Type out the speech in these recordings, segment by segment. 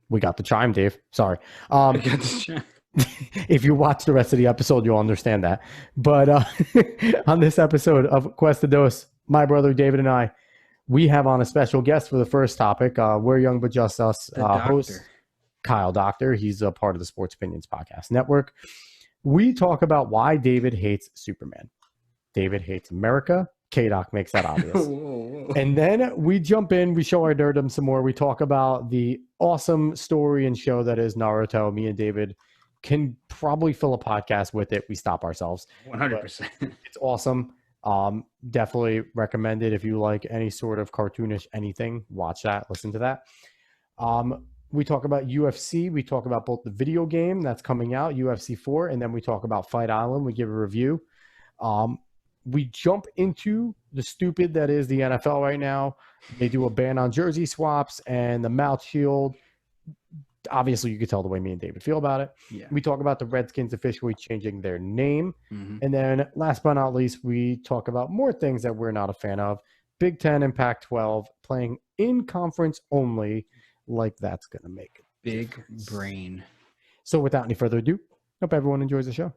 We got the chime, Dave. Sorry. I got the chime. If you watch the rest of the episode, you'll understand that. But on this episode of Cuesta Dos, my brother David and I, we have on a special guest for the first topic. We're Young But Just Us host Kyle Doctor. He's a part of the Sports Opinions Podcast Network. We talk about why David hates Superman. David hates America. K-Doc makes that obvious. And then we jump in, we show our nerdum some more. We talk about the awesome story and show that is Naruto. Me and David can probably fill a podcast with it. We stop ourselves. 100%. It's awesome. Definitely recommend it if you like any sort of cartoonish anything. Watch that, listen to that. We talk about UFC. We talk about both the video game that's coming out, UFC 4, and then we talk about Fight Island. We give a review. We jump into the stupid that is the NFL right now. They do a ban on jersey swaps and the mouth shield. Obviously, you could tell the way me and David feel about it. Yeah. We talk about the Redskins officially changing their name. Mm-hmm. And then last but not least, we talk about more things that we're not a fan of. Big Ten and Pac-12 playing in conference only, like that's going to make it. Big brain. So without any further ado, hope everyone enjoys the show.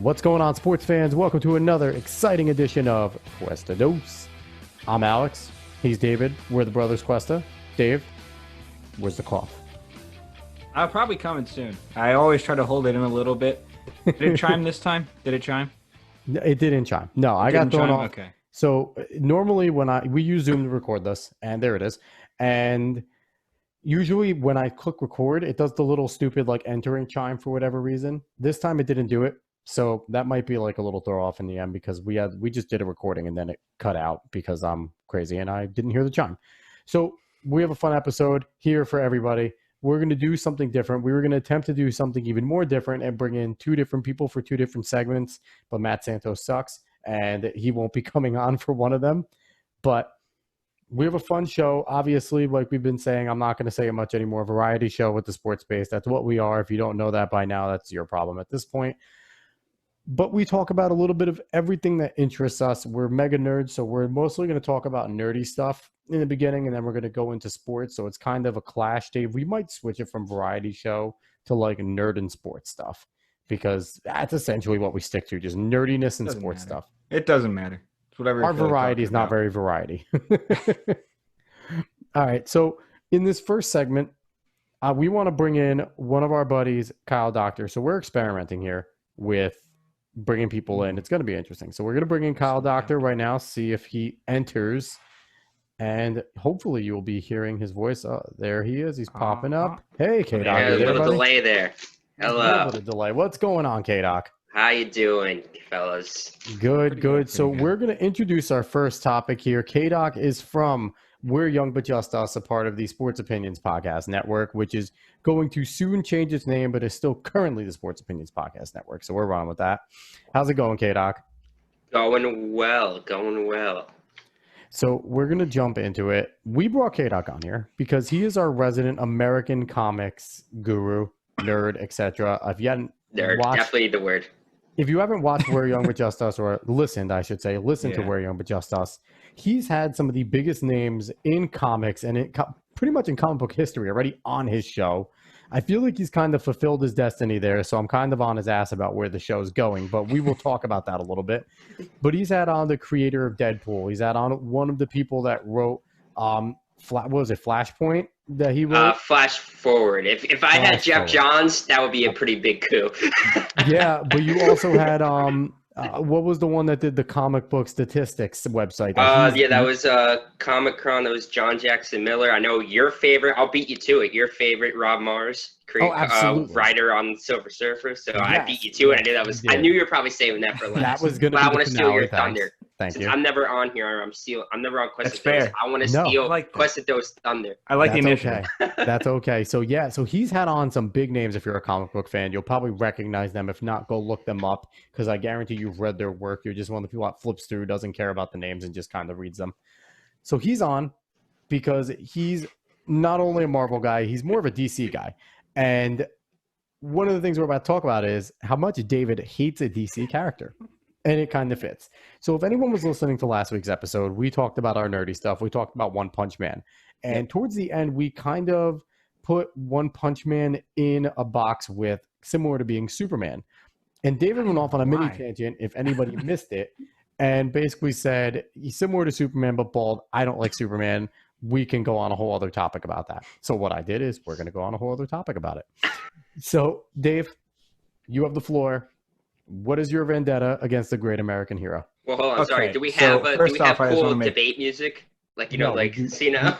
What's going on, sports fans? Welcome to another exciting edition of Cuesta Dos. I'm Alex. He's David. We're the brothers Cuesta. Dave, where's the cough? I'll probably coming soon. I always try to hold it in a little bit. Did it chime this time? Did it chime? It didn't chime. No, I got thrown off. Okay. So normally when we use Zoom to record this, and there it is. And usually when I click record, it does the little stupid like entering chime for whatever reason. This time it didn't do it. So that might be like a little throw off in the end because we just did a recording and then it cut out because I'm crazy and I didn't hear the chime. So we have a fun episode here for everybody. We're going to do something different. We were going to attempt to do something even more different and bring in two different people for two different segments, but Matt Santos sucks and he won't be coming on for one of them. But we have a fun show. Obviously, like we've been saying, I'm not going to say it much anymore. Variety show with the sports base. That's what we are. If you don't know that by now, that's your problem at this point. But we talk about a little bit of everything that interests us. We're mega nerds, so we're mostly going to talk about nerdy stuff in the beginning, and then we're going to go into sports. So it's kind of a clash, Dave. We might switch it from variety show to like nerd and sports stuff because that's essentially what we stick to, just nerdiness and sports stuff. It doesn't matter. It's whatever. Our variety is not very variety. All right, so in this first segment, we want to bring in one of our buddies, Kyle Doctor. So we're experimenting here with bringing people in. It's going to be interesting. So we're going to bring in Kyle Doctor right now, see if he enters, and hopefully you'll be hearing his voice. There he is. He's popping up. Hey, K-Doc. Yeah, a little delay there. Hello. A little delay. What's going on, K-Doc? How you doing, fellas? Good. So we're going to introduce our first topic here. K-Doc is from We're Young But Just Us, a part of the Sports Opinions Podcast Network, which is going to soon change its name, but is still currently the Sports Opinions Podcast Network. So we're running with that. How's it going, K-Doc? Going well. So we're going to jump into it. We brought K-Doc on here because he is our resident American comics guru, nerd, etc. If you hadn't definitely the word. If you haven't watched We're Young But Just Us, or listened, I should say, to We're Young But Just Us, he's had some of the biggest names in comics and pretty much in comic book history already on his show. I feel like he's kind of fulfilled his destiny there, so I'm kind of on his ass about where the show's going, but we will talk about that a little bit. But he's had on the creator of Deadpool. He's had on one of the people that wrote, Flashpoint? That he wrote? Flash Forward. If I had Jeff Johns, that would be a pretty big coup. Yeah, but you also had what was the one that did the comic book statistics website? That was Comic-Con. That was John Jackson Miller. I know your favorite. I'll beat you to it. Your favorite, Rob Mars, writer on Silver Surfer. So yes, I beat you to it. I knew that was. I knew you were probably saving that for last. That was going to be. I want to steal your thunder. Thank you. I'm never on here. I'm never on Cuesta Dos. I want to steal Cuesta Dos thunder. I like the initiative. Okay. That's okay. So so he's had on some big names. If you're a comic book fan, you'll probably recognize them. If not, go look them up because I guarantee you've read their work. You're just one of the people that flips through, doesn't care about the names, and just kind of reads them. So he's on because he's not only a Marvel guy, he's more of a DC guy. And one of the things we're about to talk about is how much David hates a DC character. And it kind of fits. So if anyone was listening to last week's episode, we talked about our nerdy stuff. We talked about One Punch Man. And towards the end, we kind of put One Punch Man in a box with similar to being Superman. And David went off on a mini tangent, if anybody missed it, and basically said, he's similar to Superman, but bald. I don't like Superman. We can go on a whole other topic about that. So what I did is we're going to go on a whole other topic about it. So, Dave, you have the floor. What is your vendetta against the great American hero? Well, hold on. Okay. Sorry. Do we have cool debate music? Like, you know, like Cena?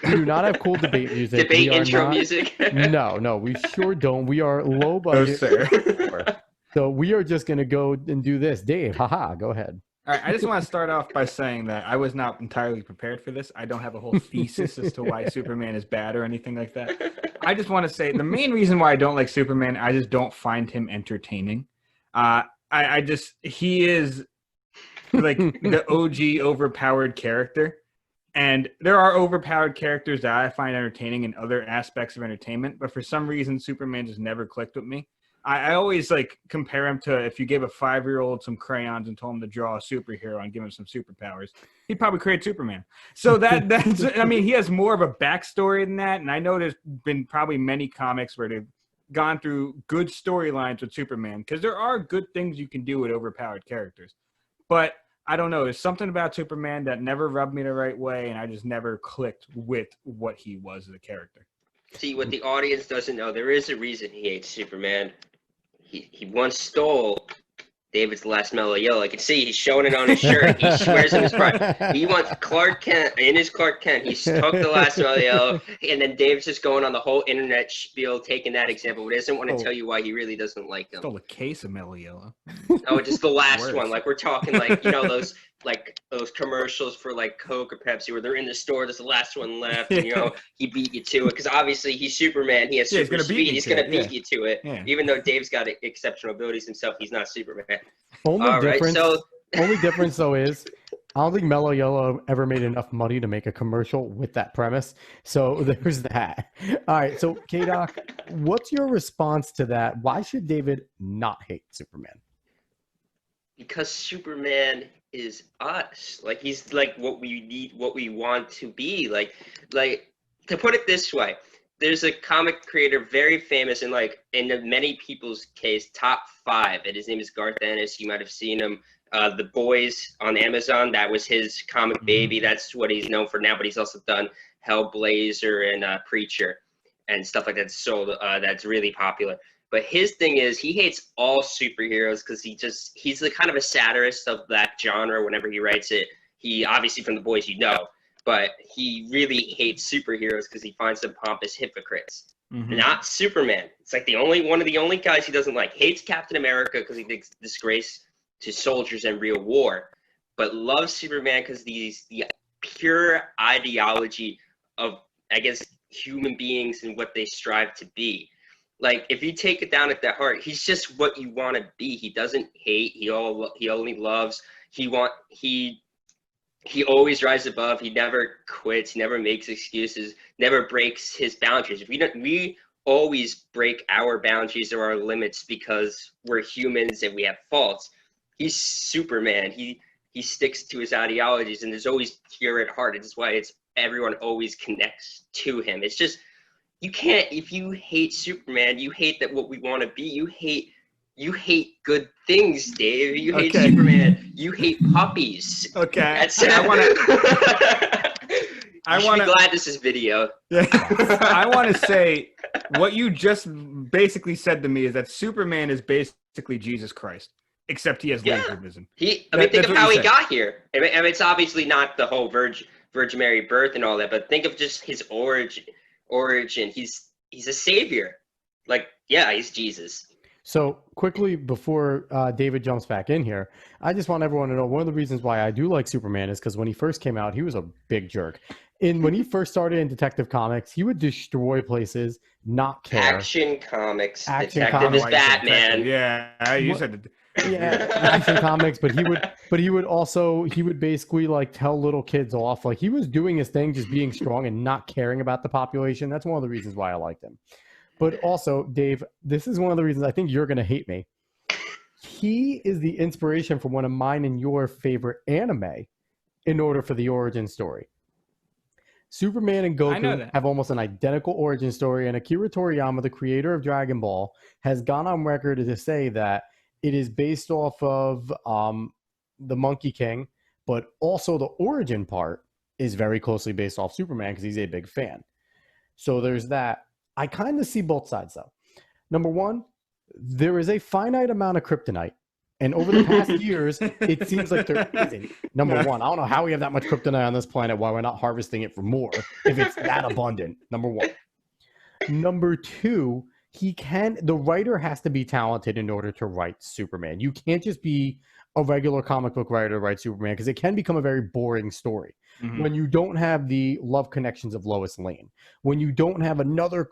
We do not have cool debate music. Debate intro music? No, we sure don't. We are low budget. So we are just going to go and do this. Dave, haha, go ahead. All right, I just want to start off by saying that I was not entirely prepared for this. I don't have a whole thesis as to why Superman is bad or anything like that. I just want to say the main reason why I don't like Superman, I just don't find him entertaining. He is like the OG overpowered character. And there are overpowered characters that I find entertaining in other aspects of entertainment. But for some reason, Superman just never clicked with me. I always like compare him to if you gave a 5-year-old some crayons and told him to draw a superhero and give him some superpowers, he'd probably create Superman. So that's I mean, he has more of a backstory than that. And I know there's been probably many comics where they've gone through good storylines with Superman because there are good things you can do with overpowered characters. But I don't know. There's something about Superman that never rubbed me the right way, and I just never clicked with what he was as a character. See, what the audience doesn't know, there is a reason he hates Superman. He once stole David's last mellow yellow. I can see he's showing it on his shirt. He swears in his pride. He wants Clark Kent in his Clark Kent. He took the last mellow yellow, and then Dave's just going on the whole internet spiel, taking that example, but doesn't want to tell you why he really doesn't like him. Stole a case of mellow yellow. Oh, just the last one. Like we're talking, like those commercials for like Coke or Pepsi where they're in the store. There's the last one left, and he beat you to it because obviously he's Superman. He has super speed. He's gonna beat you to it. Yeah. Even though Dave's got exceptional abilities himself, he's not Superman. Only difference though is I don't think Mellow Yellow ever made enough money to make a commercial with that premise. So there's that. All right. So K-Doc, what's your response to that? Why should David not hate Superman? Because Superman is us. Like he's like what we need, what we want to be. Like to put it this way, there's a comic creator very famous in many people's case, top 5, and his name is Garth Ennis. You might have seen him. The Boys on Amazon, that was his comic baby. That's what he's known for now, but he's also done Hellblazer and Preacher and stuff like that. So that's really popular. But his thing is he hates all superheroes because he's the kind of a satirist of that genre whenever he writes it. He obviously from The Boys, but he really hates superheroes because he finds them pompous hypocrites. Not Superman. It's like one of the only guys he doesn't like. Hates Captain America because he thinks disgrace to soldiers in real war, but loves Superman because the pure ideology of, I guess, human beings and what they strive to be. Like, if you take it down at the heart, he's just what you want to be. He doesn't hate. He only loves. He always rises above. He never quits. He never makes excuses. Never breaks his boundaries. We always break our boundaries or our limits because we're humans and we have faults. He's Superman. He sticks to his ideologies and is always pure at heart. It's why everyone always connects to him. It's just, you can't, if you hate Superman, you hate that what we want to be. You hate good things, Dave. You hate Superman. You hate puppies. Okay. That's it. I want to be glad this is video. I want to say what you just basically said to me is that Superman is basically Jesus Christ. Except he has laser vision. Think of how he got here. I mean, it's obviously not the whole Virgin Mary birth and all that, but think of just his origin. He's a savior. He's Jesus. So quickly before David jumps back in here, I just want everyone to know one of the reasons why I do like Superman is because when he first came out, he was a big jerk. And when he first started in Detective Comics, he would destroy places, not care. Action Comics. Detective is Batman. Yeah, you said. Yeah, Action Comics, but he would basically tell little kids off. He was doing his thing, just being strong and not caring about the population. That's one of the reasons why I liked him. But also, Dave, this is one of the reasons I think you're going to hate me. He is the inspiration for one of mine and your favorite anime in order for the origin story. Superman and Goku have almost an identical origin story, and Akira Toriyama, the creator of Dragon Ball, has gone on record to say that it is based off of the Monkey King, but also the origin part is very closely based off Superman because he's a big fan. So there's that. I kind of see both sides, though. Number one, there is a finite amount of kryptonite. And over the past years, it seems like there isn't. Number one, I don't know how we have that much kryptonite on this planet, why we're not harvesting it for more if it's that abundant. Number one. Number two, the writer has to be talented in order to write Superman. You can't just be a regular comic book writer to write Superman because it can become a very boring story. Mm-hmm. When you don't have the love connections of Lois Lane, when you don't have another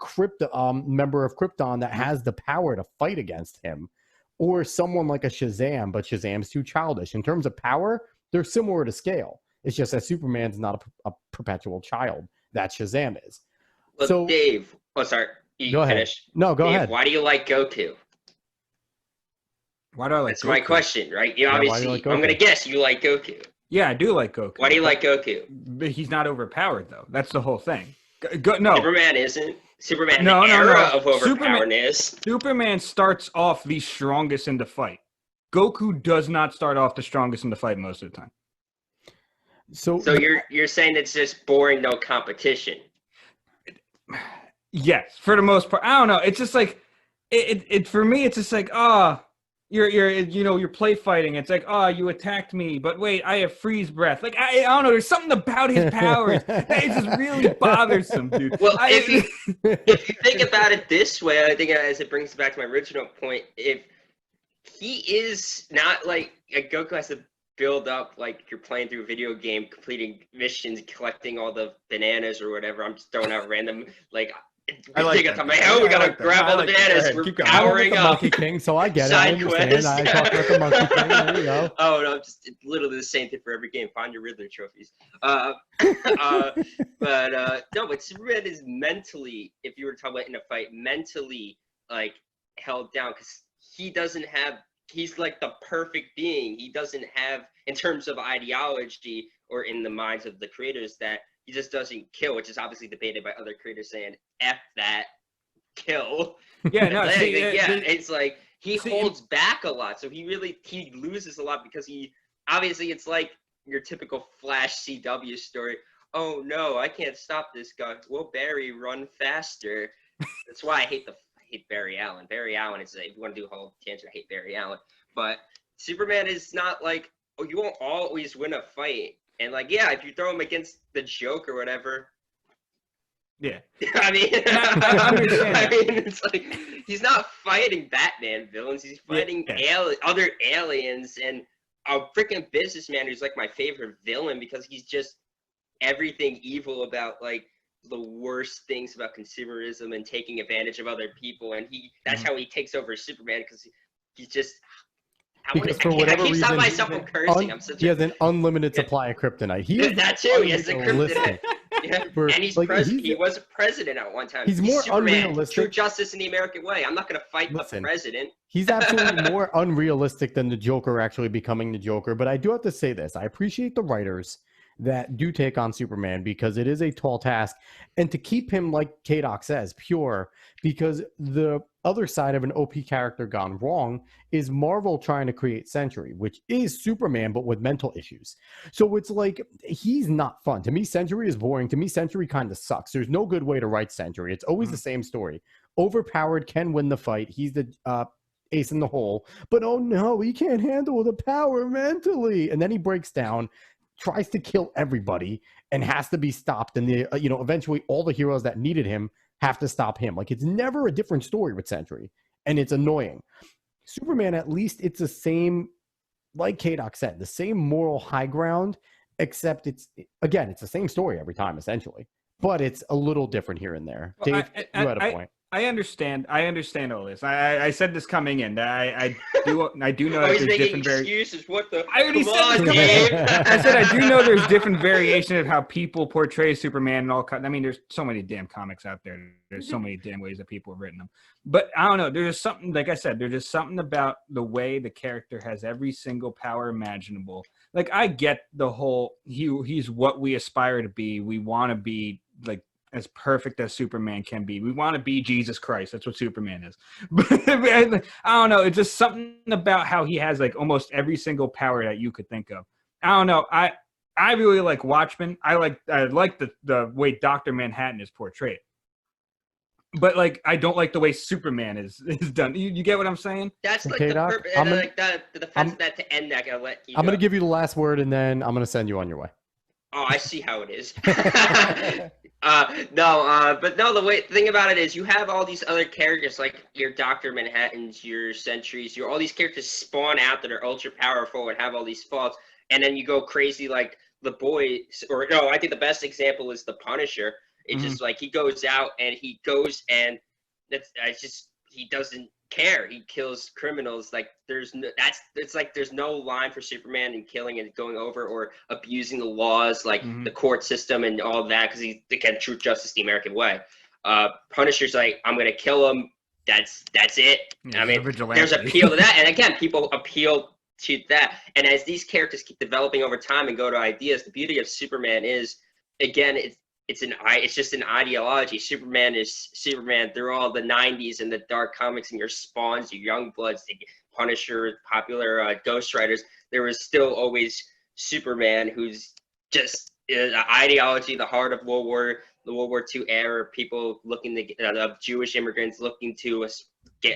member of Krypton that has the power to fight against him, or someone like a Shazam, but Shazam's too childish. In terms of power, they're similar to scale. It's just that Superman's not a perpetual child that Shazam is. Look, so, Dave, sorry. Go ahead. No, go ahead. Why do you like Goku? Why do I like That's Goku? My question, right? You obviously, like I'm going to guess you like Goku. Yeah, I do like Goku. Why do you like Goku? But he's not overpowered, though. That's the whole thing. No. Superman isn't. Superman, the era of overpoweredness. Superman starts off the strongest in the fight. Goku does not start off the strongest in the fight most of the time. So you're saying it's just boring, no competition? Yes, for the most part. I don't know. It's just like it for me. It's just like you're play fighting. It's like, you attacked me, but wait, I have freeze breath. Like I don't know. There's something about his powers that is just really bothersome, dude. Well, if you think about it this way, I think as it brings back to my original point, if he is not like Goku has to build up like you're playing through a video game, completing missions, collecting all the bananas or whatever. I'm just throwing out random like. I like that. We gotta grab all the bananas. We're powering up. Monkey King, so I get it. I understand. I talk about the Monkey King. There you go. Oh no, it's literally the same thing for every game. Find your Riddler trophies. But Superman is mentally, if you were talking about in a fight, mentally like held down because he doesn't have. He's like the perfect being. He doesn't have, in terms of ideology or in the minds of the creators, that. He just doesn't kill, which is obviously debated by other creators saying, F that, kill. Yeah, no, it's like he holds back a lot. So he loses a lot because obviously it's like your typical Flash CW story. Oh no, I can't stop this guy. Will Barry run faster? That's why I hate Barry Allen. Barry Allen is if you want to do a whole tangent, I hate Barry Allen. But Superman is not like, you won't always win a fight. And like, if you throw him against the Joker or whatever. Yeah. I mean, it's like he's not fighting Batman villains. He's fighting other aliens and a freaking businessman who's like my favorite villain because he's just everything evil about like the worst things about consumerism and taking advantage of other people. And that's how he takes over Superman because he's just. I keep stopping myself from cursing. He has an unlimited supply of kryptonite. He is that too. He has the kryptonite. And he was a president at one time. He's more Superman, unrealistic. True justice in the American way. I'm not going to fight the president. He's absolutely more unrealistic than the Joker actually becoming the Joker. But I do have to say this. I appreciate the writers that do take on Superman because it is a tall task. And to keep him, like K-Doc says, pure, because the other side of an OP character gone wrong is Marvel trying to create Sentry, which is Superman, but with mental issues. So it's like, he's not fun. To me, Sentry is boring. To me, Sentry kind of sucks. There's no good way to write Sentry. It's always the same story. Overpowered, can win the fight. He's the ace in the hole. But oh no, he can't handle the power mentally. And then he breaks down, tries to kill everybody, and has to be stopped. And eventually all the heroes that needed him have to stop him. Like, it's never a different story with Sentry, and it's annoying. Superman, at least it's the same, like K-Doc said, the same moral high ground, except it's the same story every time, essentially. But it's a little different here and there. Dave, you had a point. I understand all this. I said this coming in. I do know that there's different excuses. What the? I already said this coming in. I said I do know there's different variations of how people portray Superman and all. I mean, there's so many damn comics out there. There's so many damn ways that people have written them. But I don't know. There's just something, like I said, there's just something about the way the character has every single power imaginable. Like, I get the whole he's what we aspire to be. We want to be like as perfect as Superman can be. We want to be Jesus Christ. That's what Superman is. But I don't know. It's just something about how he has like almost every single power that you could think of. I don't know. I really like Watchmen. I like the way Dr. Manhattan is portrayed. But like, I don't like the way Superman is done. You get what I'm saying? That's like the purpose. And like the defense of that to end that. I'm going to give you the last word, and then I'm going to send you on your way. Oh, I see how it is. The thing about it is you have all these other characters like your Dr. Manhattans, your Sentries, all these characters spawn out that are ultra powerful and have all these faults, and then you go crazy like the Boys, I think the best example is the Punisher. It's just like he goes out and he doesn't care. He kills criminals. Like there's no line for Superman in killing and going over or abusing the laws, like the court system and all that, because he's again true justice the American way. Punisher's like, I'm gonna kill him. That's it. Yeah, I mean, there's appeal to that, and again, people appeal to that. And as these characters keep developing over time and go to ideas, the beauty of Superman is, again, it's just an ideology. Superman is Superman through all the 90s and the dark comics and your Spawns, your Youngbloods, the Punisher, popular Ghost Riders. There was still always Superman, who's just an ideology, the heart of the World War II era. People looking to Jewish immigrants looking to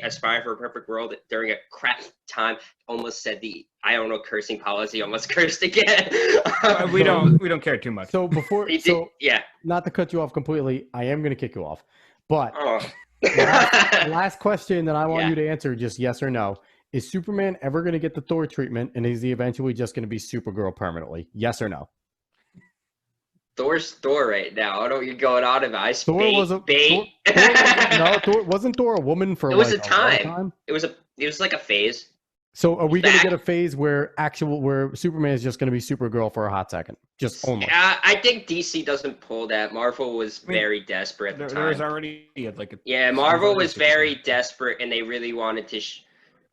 aspire for a perfect world during a crap time. Almost said cursing policy. Almost cursed again. we don't care too much. So not to cut you off completely, I am going to kick you off. But last question that I want you to answer, just yes or no. Is Superman ever going to get the Thor treatment, and is he eventually just going to be Supergirl permanently? Yes or no? Thor's Thor right now. I don't know what you're going on about. Thor wasn't Thor a woman for a time? It was like a phase. So are we going to get a phase where Superman is just going to be Supergirl for a hot second? Just only. I think DC doesn't pull that. Marvel was very desperate at the time. There was already Marvel was very desperate, and they really wanted to.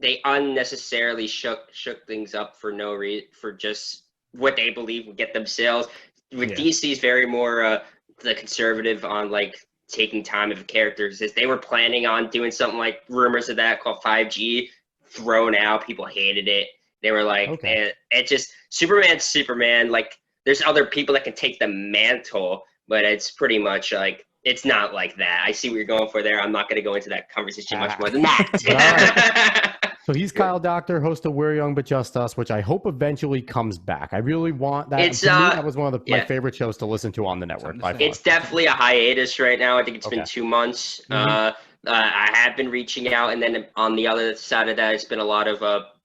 They unnecessarily shook things up for no reason, for just what they believe would get them sales. With DC's very more the conservative on like taking time of characters. Is they were planning on doing something like rumors of that called 5G, thrown out. People hated it. They were like, it just Superman's Superman. Like there's other people that can take the mantle, but it's pretty much like it's not like that. I see what you're going for there. I'm not going to go into that conversation much more than that. So he's Kyle Doctor, host of We're Young But Just Us, which I hope eventually comes back. I really want that. That was one of my favorite shows to listen to on the network. It's definitely a hiatus right now. I think it's been 2 months. I have been reaching out, and then on the other side of that, it's been a lot of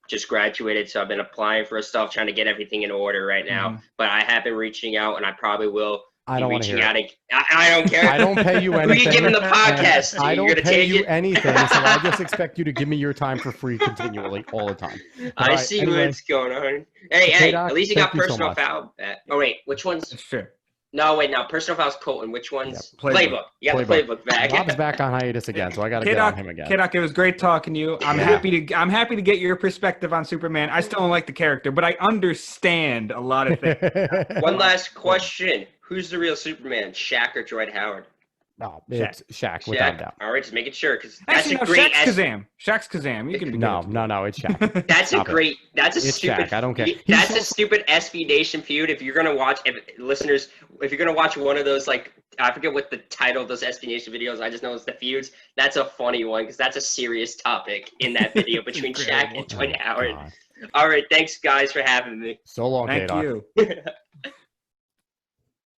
just graduated, so I've been applying for stuff, trying to get everything in order right now. But I have been reaching out, and I probably will. I don't want to hear it. I don't care. I don't pay you anything. Who are you giving the podcast? I don't pay you anything, so I just expect you to give me your time for free continually, all the time. I see what's going on. Hey, at least you got personal foul. Oh, wait, which one's? Sure. No, wait, now personal foul's Colton. Which one's? Playbook. You got the playbook back. Bob's back on hiatus again, so I got to get on him again. K-Doc, it was great talking to you. I'm happy to get your perspective on Superman. I still don't like the character, but I understand a lot of things. One last question. Who's the real Superman, Shaq or Dwight Howard? No, it's Shaq, without doubt. All right, just making sure, because that's a great. Shaq's Kazam. You can be no, it's Shaq. That's a stupid. Shaq. I don't care. That's a stupid SB Nation feud. If you're gonna watch, if you're gonna watch one of those, like I forget what the title of those SB Nation videos. I just know it's the feuds. That's a funny one because that's a serious topic in that video between Shaq and Dwight Howard. God. All right, thanks guys for having me. So long, Thank you.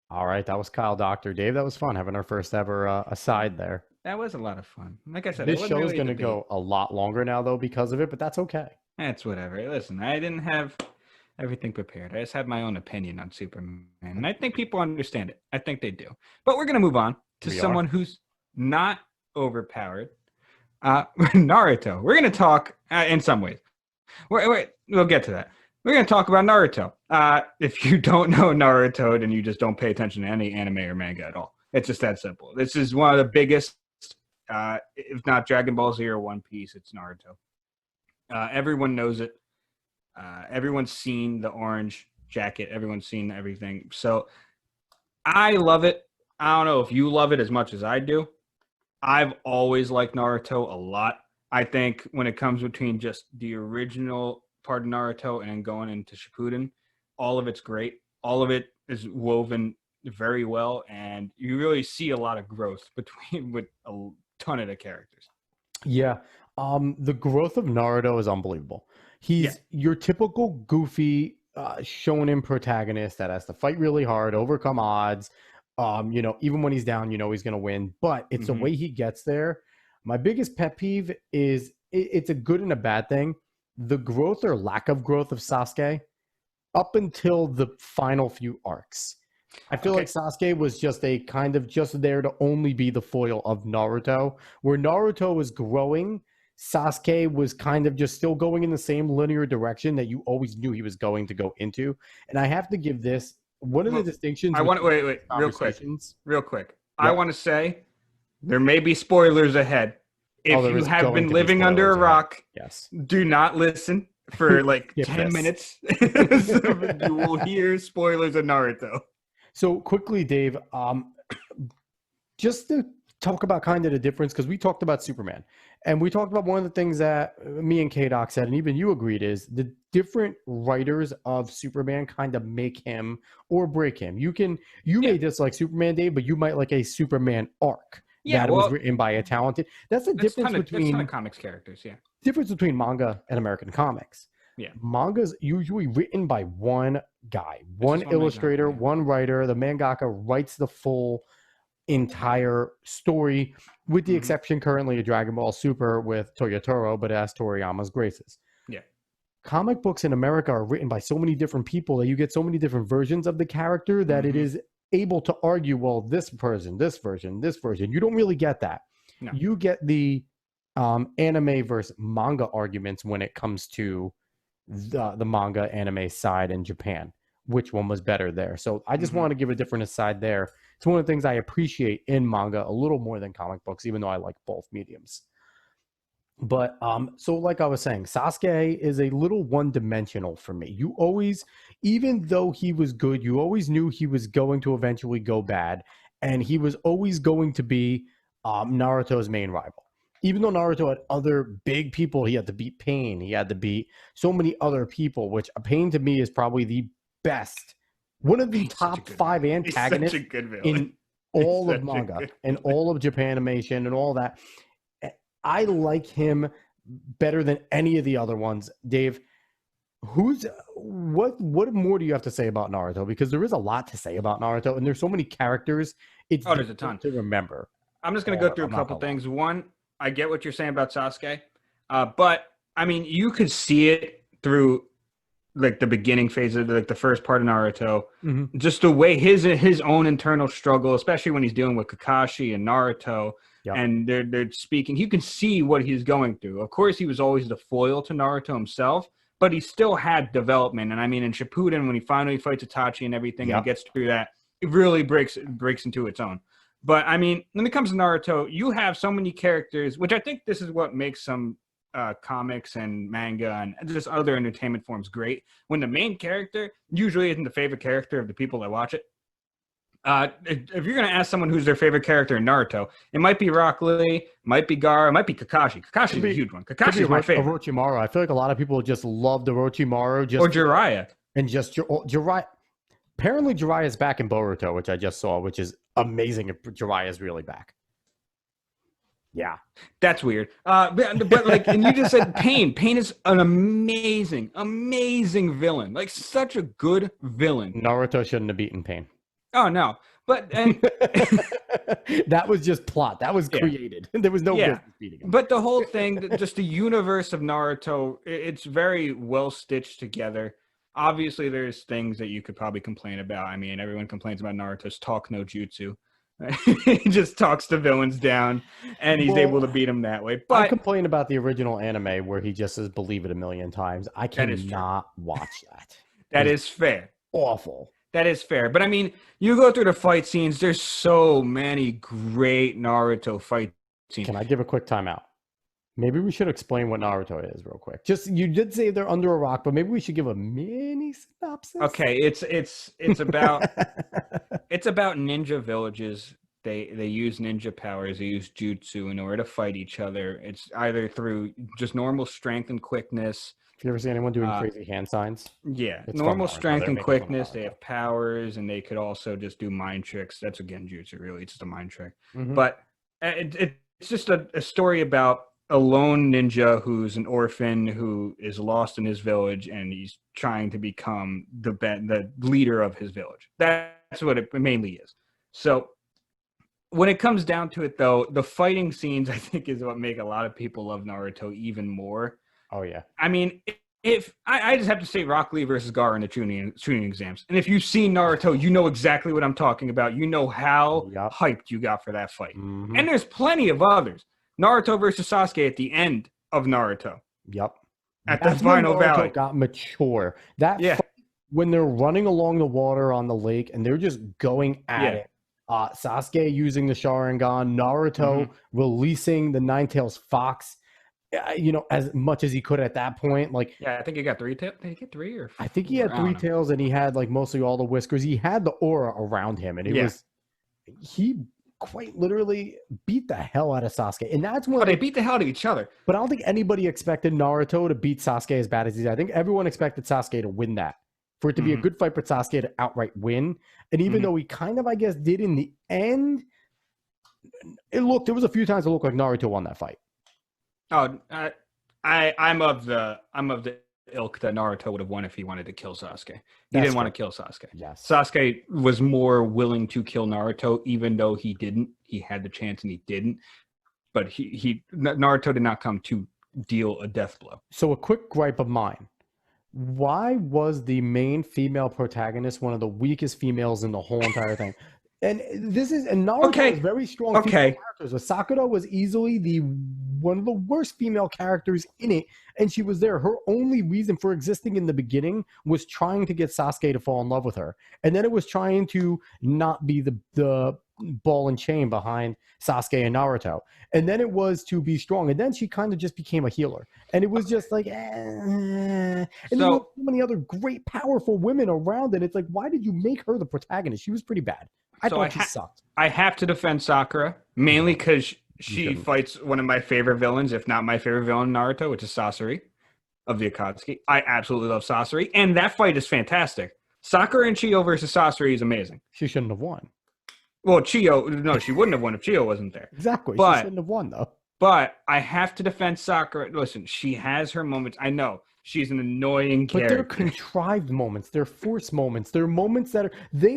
All right, that was Kyle Doctor. Dave, that was fun having our first ever aside there. That was a lot of fun. Like I said, this show is going to go a lot longer now, though, because of it, but that's okay. That's whatever. Listen, I didn't have everything prepared. I just had my own opinion on Superman, and I think people understand it. I think they do. But we're going to move on to someone who's not overpowered. Naruto. We're going to talk in some ways. Wait, we'll get to that. We're going to talk about Naruto. If you don't know Naruto, then you just don't pay attention to any anime or manga at all. It's just that simple. This is one of the biggest, if not Dragon Ball Z or One Piece, it's Naruto. Everyone knows it. Everyone's seen the orange jacket. Everyone's seen everything. So I love it. I don't know if you love it as much as I do. I've always liked Naruto a lot. I think when it comes between just the original part of Naruto and then going into Shippuden, all of it's great. All of it is woven very well, and you really see a lot of growth with a ton of the characters. Yeah. The growth of Naruto is unbelievable. He's your typical goofy shonen protagonist that has to fight really hard, overcome odds. Even when he's down, he's going to win, but it's the way he gets there. My biggest pet peeve is it's a good and a bad thing. The growth or lack of growth of Sasuke up until the final few arcs. I feel like Sasuke was just there to only be the foil of Naruto. Where Naruto was growing, Sasuke was kind of just still going in the same linear direction that you always knew he was going to go into. And I have to give this one of the distinctions. I want to wait real quick. Yep. I want to say there may be spoilers ahead. If you have been living under a rock, do not listen for like 10 minutes. You will hear spoilers of Naruto. So quickly, Dave, just to talk about kind of the difference, because we talked about Superman, and we talked about one of the things that me and K-Doc said, and even you agreed, is the different writers of Superman kind of make him or break him. You may dislike Superman, Dave, but you might like a Superman arc that was written by a talented. That's the difference between comics characters. Yeah, difference between manga and American comics. Yeah, manga's usually written by one guy, one illustrator, one writer. The mangaka writes the full entire story, with the exception currently of Dragon Ball Super with Toyotaro, but it has Toriyama's graces. Yeah. Comic books in America are written by so many different people that you get so many different versions of the character that it is able to argue, well, this version. You don't really get that. No. You get the anime versus manga arguments when it comes to the manga anime side in Japan. Which one was better there? So I just want to give a different aside there. It's one of the things I appreciate in manga a little more than comic books, even though I like both mediums. But so like I was saying, Sasuke is a little one-dimensional for me. You always, even though he was good, you always knew he was going to eventually go bad, and he was always going to be Naruto's main rival. Even though Naruto had other big people, he had to beat Pain. He had to beat so many other people, which Pain to me is probably the best, one of the top 5 antagonists in all of manga and all of Japanimation and all that. I like him better than any of the other ones. Dave, what more do you have to say about Naruto? Because there is a lot to say about Naruto, and there's so many characters. There's a ton to remember. I'm just going to go through a couple things. One, I get what you're saying about Sasuke, but I mean, you could see it through like the beginning phase of like the first part of Naruto, just the way his own internal struggle, especially when he's dealing with Kakashi and Naruto, and they're speaking. You can see what he's going through. Of course, he was always the foil to Naruto himself, but he still had development. And I mean, in Shippuden, when he finally fights Itachi and everything, and he gets through that, it really breaks into its own. But I mean, when it comes to Naruto, you have so many characters, which I think this is what makes some comics and manga and just other entertainment forms great, when the main character usually isn't the favorite character of the people that watch it. If you're going to ask someone who's their favorite character in Naruto, it might be Rock Lee, might be Gaara, it might be Kakashi. Kakashi's a huge one. Kakashi's my favorite. Orochimaru. I feel like a lot of people just love the Orochimaru. Or Jiraiya. And just Jiraiya. Apparently Jiraiya's back in Boruto, which I just saw, which is amazing if Jiraiya's really back. Yeah, that's weird. But like, and you just said Pain. Pain is an amazing villain. Like, such a good villain. Naruto shouldn't have beaten Pain. Oh no, but that was just plot. That was created. There was no business beating him. But the whole thing, just the universe of Naruto, it's very well stitched together. Obviously, there's things that you could probably complain about. I mean, everyone complains about Naruto's talk no jutsu. He just talks the villains down, and he's able to beat them that way. But I complain about the original anime where he just says "believe it" a million times. I cannot watch that. That is fair. Awful. That is fair. But I mean, you go through the fight scenes. There's so many great Naruto fight scenes. Can I give a quick timeout? Maybe we should explain what Naruto is real quick. Just, you did say they're under a rock, but maybe we should give a mini synopsis. Okay, it's about it's about ninja villages. They use ninja powers. They use jutsu in order to fight each other. It's either through just normal strength and quickness. Have you ever seen anyone doing crazy hand signs? Yeah, it's normal strength and quickness. They have powers, and they could also just do mind tricks. That's a genjutsu, really. It's just a mind trick. Mm-hmm. But it's just a story about a lone ninja who's an orphan who is lost in his village, and he's trying to become the leader of his village. That's what it mainly is. So when it comes down to it, though, the fighting scenes, I think, is what make a lot of people love Naruto even more. Oh, yeah. I mean, if I just have to say Rock Lee versus Gaara in the tuning exams. And if you've seen Naruto, you know exactly what I'm talking about. You know how hyped you got for that fight. Mm-hmm. And there's plenty of others. Naruto versus Sasuke at the end of Naruto. Yep. At the final valley. Got mature. That fight, when they're running along the water on the lake and they're just going at it. Sasuke using the Sharingan, Naruto releasing the Nine-Tails Fox, as much as he could at that point. Like, I think he got 3 tails. Did he get 3 or 4? I think he had 3 tails, and he had like mostly all the whiskers. He had the aura around him, and he quite literally beat the hell out of Sasuke. And that's when they beat the hell out of each other. But I don't think anybody expected Naruto to beat Sasuke as bad as he did. I think everyone expected Sasuke to win that. For it to be a good fight for Sasuke to outright win. And even though he kind of, I guess, did in the end, there was a few times it looked like Naruto won that fight. Oh, I'm of the ilk that Naruto would have won if he wanted to kill Sasuke. He didn't want to kill Sasuke. Yes. Sasuke was more willing to kill Naruto, even though he didn't. He had the chance and he didn't. But Naruto did not come to deal a death blow. So a quick gripe of mine. Why was the main female protagonist one of the weakest females in the whole entire thing? And Naruto is very strong female characters. But Sakura was easily one of the worst female characters in it, and she was there. Her only reason for existing in the beginning was trying to get Sasuke to fall in love with her, and then it was trying to not be the ball and chain behind Sasuke and Naruto, and then it was to be strong, and then she kind of just became a healer, and it was just like, and there were so many other great, powerful women around, and it's like, why did you make her the protagonist? She was pretty bad. I thought she sucked. I have to defend Sakura, mainly because she fights one of my favorite villains, if not my favorite villain in Naruto, which is Sasori of the Akatsuki. I absolutely love Sasori, and that fight is fantastic. Sakura and Chiyo versus Sasori is amazing. She shouldn't have won. Well, Chiyo, she wouldn't have won if Chiyo wasn't there. Exactly. She shouldn't have won, though. But I have to defend Sakura. Listen, she has her moments. I know. She's an annoying character. But they're contrived moments. They're forced moments. They're moments that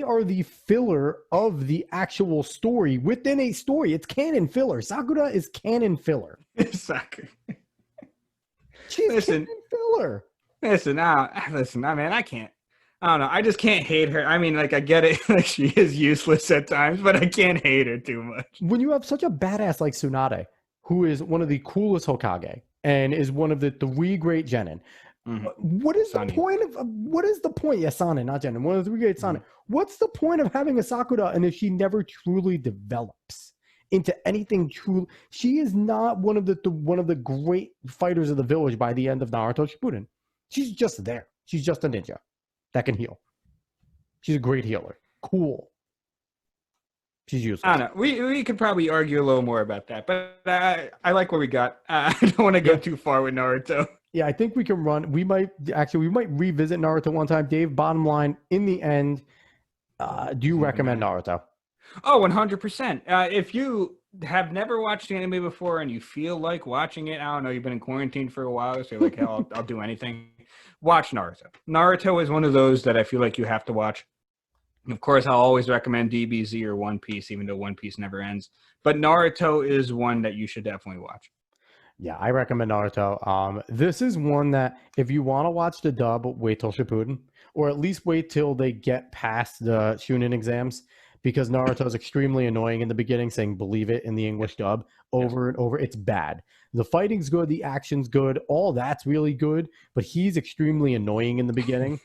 are the filler of the actual story within a story. It's canon filler. Sakura is canon filler. Sakura. She's canon filler. Listen, I can't. I don't know. I just can't hate her. I mean, like, I get it. Like, she is useless at times, but I can't hate her too much. When you have such a badass like Tsunade, who is one of the coolest Hokage and is one of the 3 great Genin, what is the point of Yes, Sanin, not Genin. One of the 3 great Sanin. What's the point of having a Sakura and if she never truly develops into anything true? She is not one of the great fighters of the village by the end of Naruto Shippuden. She's just there. She's just a ninja that can heal. She's a great healer. Cool. She's useless. I don't know. We could probably argue a little more about that, but I like what we got. I don't want to go too far with Naruto. Yeah, I think we can run. We might revisit Naruto one time. Dave, bottom line, in the end, do you recommend Naruto? Oh, 100%. If you have never watched the anime before and you feel like watching it, I don't know, you've been in quarantine for a while, so you're like, hell, I'll do anything. Watch Naruto. Naruto is one of those that I feel like you have to watch. Of course, I'll always recommend DBZ or One Piece, even though One Piece never ends. But Naruto is one that you should definitely watch. Yeah, I recommend Naruto. This is one that if you want to watch the dub, wait till Shippuden, or at least wait till they get past the Chunin exams, because Naruto is extremely annoying in the beginning, saying "believe it" in the English dub over and over. It's bad. The fighting's good, the action's good, all that's really good, but he's extremely annoying in the beginning.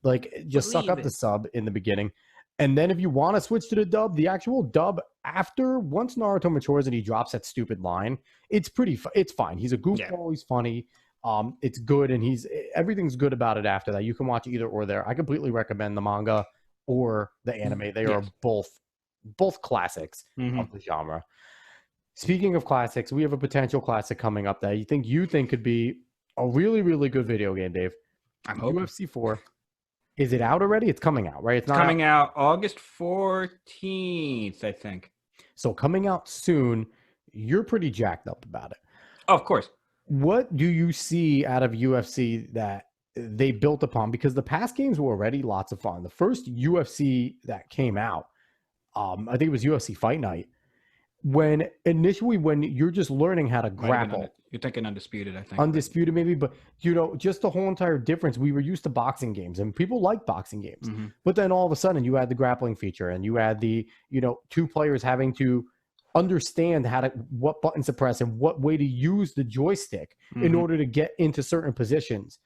Like, just suck up the sub in the beginning. And then if you want to switch to the dub, the actual dub once Naruto matures and he drops that stupid line, it's it's fine. He's a goofball, he's funny. It's good, and everything's good about it after that. You can watch either or there. I completely recommend the manga or the anime. They are both classics of the genre. Speaking of classics, we have a potential classic coming up that you think could be a really, really good video game, Dave. UFC 4. Is it out already? It's coming out, right? It's coming out August 14th, I think. So coming out soon. You're pretty jacked up about it. Oh, of course. What do you see out of UFC that they built upon? Because the past games were already lots of fun. The first UFC that came out, I think it was UFC Fight Night. When you're just learning how to grapple. You're thinking Undisputed, I think. Undisputed maybe, but just the whole entire difference. We were used to boxing games, and people like boxing games. But then all of a sudden you add the grappling feature, and you add the, two players having to understand what buttons to press and what way to use the joystick in order to get into certain positions.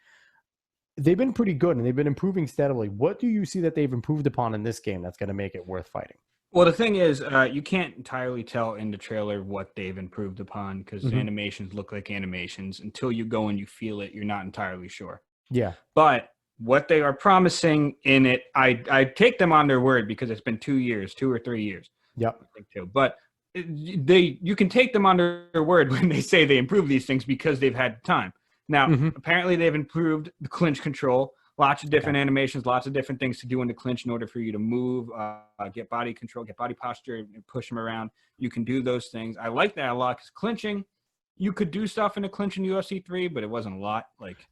They've been pretty good, and they've been improving steadily. What do you see that they've improved upon in this game that's going to make it worth fighting? Well, the thing is, you can't entirely tell in the trailer what they've improved upon, because the animations look like animations. Until you go and you feel it, you're not entirely sure. Yeah. But what they are promising in it, I take them on their word, because it's been 2 or 3 years. Yep. I think too. But you can take them on their word when they say they improve these things, because they've had time. Now, apparently they've improved the clinch control. Lots of different animations, lots of different things to do in the clinch in order for you to move, get body control, get body posture, and push them around. You can do those things. I like that a lot, because clinching, you could do stuff in a clinch in UFC 3, but it wasn't a lot.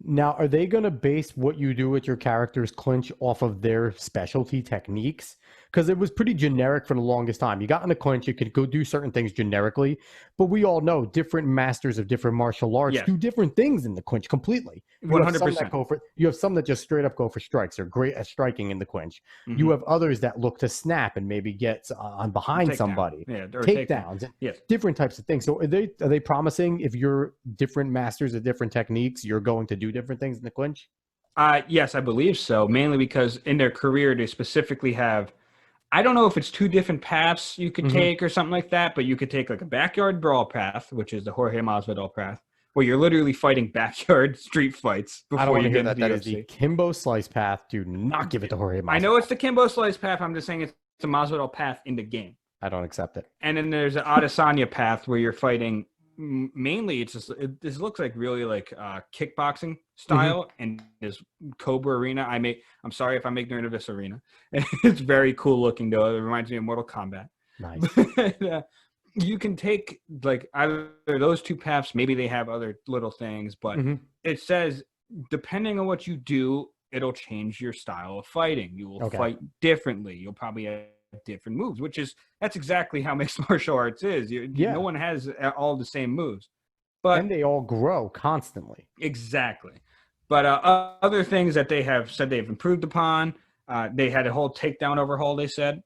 Now, are they going to base what you do with your character's clinch off of their specialty techniques? Because it was pretty generic for the longest time. You got in a clinch, you could go do certain things generically, but we all know different masters of different martial arts do different things in the clinch completely. 100%. You have some that just straight up go for strikes, or great at striking in the clinch. You have others that look to snap and maybe get on behind somebody. Takedowns. Different types of things. So are they promising, if you're different masters of different techniques, you're going to do different things in the clinch? Yes, I believe so. Mainly because in their career, they specifically have, I don't know if it's 2 different paths you could take or something like that, but you could take a backyard brawl path, which is the Jorge Masvidal path, where you're literally fighting backyard street fights. I don't want to hear that. That is the Kimbo Slice path. Do not give it to Jorge Masvidal. I know it's the Kimbo Slice path. I'm just saying it's the Masvidal path in the game. I don't accept it. And then there's an Adesanya path, where you're fighting. Mainly, this looks like really like kickboxing style, and this Cobra Arena. I'm sorry if I'm ignorant of this arena. It's very cool looking, though. It reminds me of Mortal Kombat. Nice. You can take either those 2 paths. Maybe they have other little things, but it says depending on what you do, it'll change your style of fighting. You will fight differently. You'll probably have different moves, that's exactly how mixed martial arts is. No one has all the same moves, and they all grow constantly. Exactly. But other things that they have said they've improved upon, they had a whole takedown overhaul. They said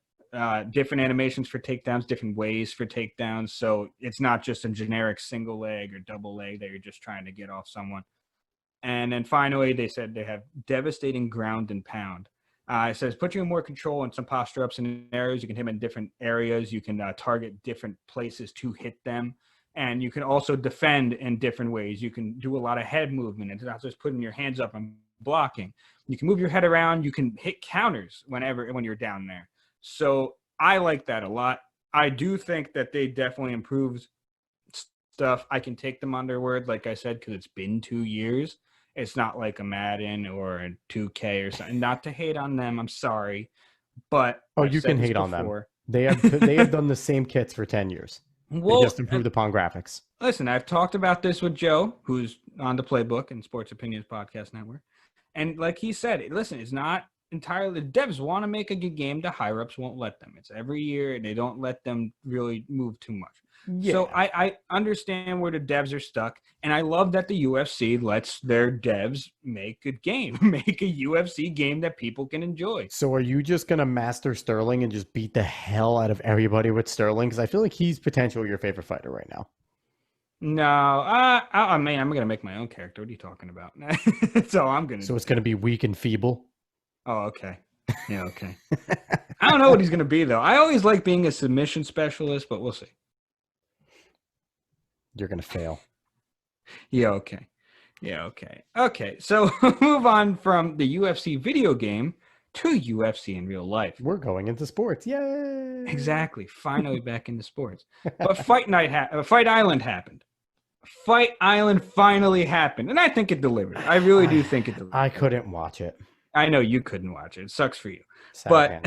different animations for takedowns, different ways for takedowns, so it's not just a generic single leg or double leg that you're just trying to get off someone. And then finally, they said they have devastating ground and pound. It says put you in more control in some posture up scenarios. You can hit them in different areas. You can target different places to hit them. And you can also defend in different ways. You can do a lot of head movement. It's not just putting your hands up and blocking. You can move your head around. You can hit counters when you're down there. So I like that a lot. I do think that they definitely improved stuff. I can take them on their word, like I said, because it's been 2 years. It's not like a Madden or a 2K or something. Not to hate on them, I'm sorry, but you can hate on them. They have done the same kits for 10 years. They just improved upon graphics. Listen, I've talked about this with Joe, who's on the Playbook and Sports Opinions Podcast Network, and like he said, listen, it's not entirely. The devs want to make a good game. The higher ups won't let them. It's every year, and they don't let them really move too much. Yeah. So I understand where the devs are stuck, and I love that the UFC lets their devs make a game, make a UFC game that people can enjoy. So are you just going to master Sterling and just beat the hell out of everybody with Sterling? Because I feel like he's potentially your favorite fighter right now. No, I mean, I'm going to make my own character. What are you talking about? That's all I'm going to do. So it's going to be weak and feeble? Oh, okay. Yeah, okay. I don't know what he's going to be, though. I always like being a submission specialist, but we'll see. You're going to fail. Yeah, okay. Yeah, okay. Okay, so move on from the UFC video game to UFC in real life. We're going into sports. Yay! Exactly. Finally back into sports. But Fight Island happened. Fight Island finally happened, and I think it delivered. I really do think it delivered. I couldn't watch it. I know you couldn't watch it. It sucks for you. Sad But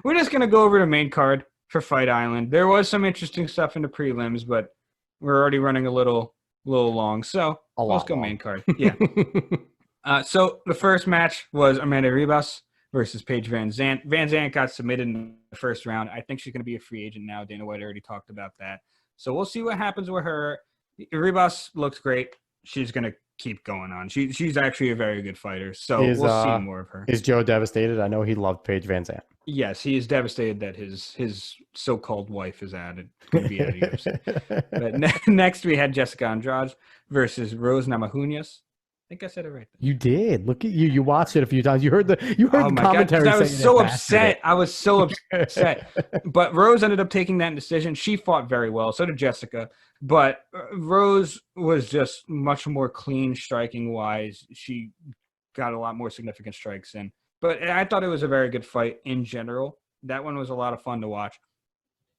we're just going to go over the main card for Fight Island. There was some interesting stuff in the prelims, but we're already running a little long. So let's go main card. Yeah. So the first match was Amanda Ribas versus Paige Van Zandt. Van Zandt got submitted in the first round. I think she's going to be a free agent now. Dana White already talked about that. So we'll see what happens with her. Ribas looks great. She's going to keep going on. She's actually a very good fighter. So we'll see more of her. Is Joe devastated? I know he loved Paige Van Zandt. Yes, he is devastated that his so-called wife is going to be out of UFC. But next we had Jessica Andrade versus Rose Namajunas. I think I said it right. You did. Look at you. You watched it a few times. You heard the commentary. God, I was so upset. I was so upset. But Rose ended up taking that decision. She fought very well. So did Jessica. But Rose was just much more clean striking wise. She got a lot more significant strikes in. But I thought it was a very good fight in general. That one was a lot of fun to watch.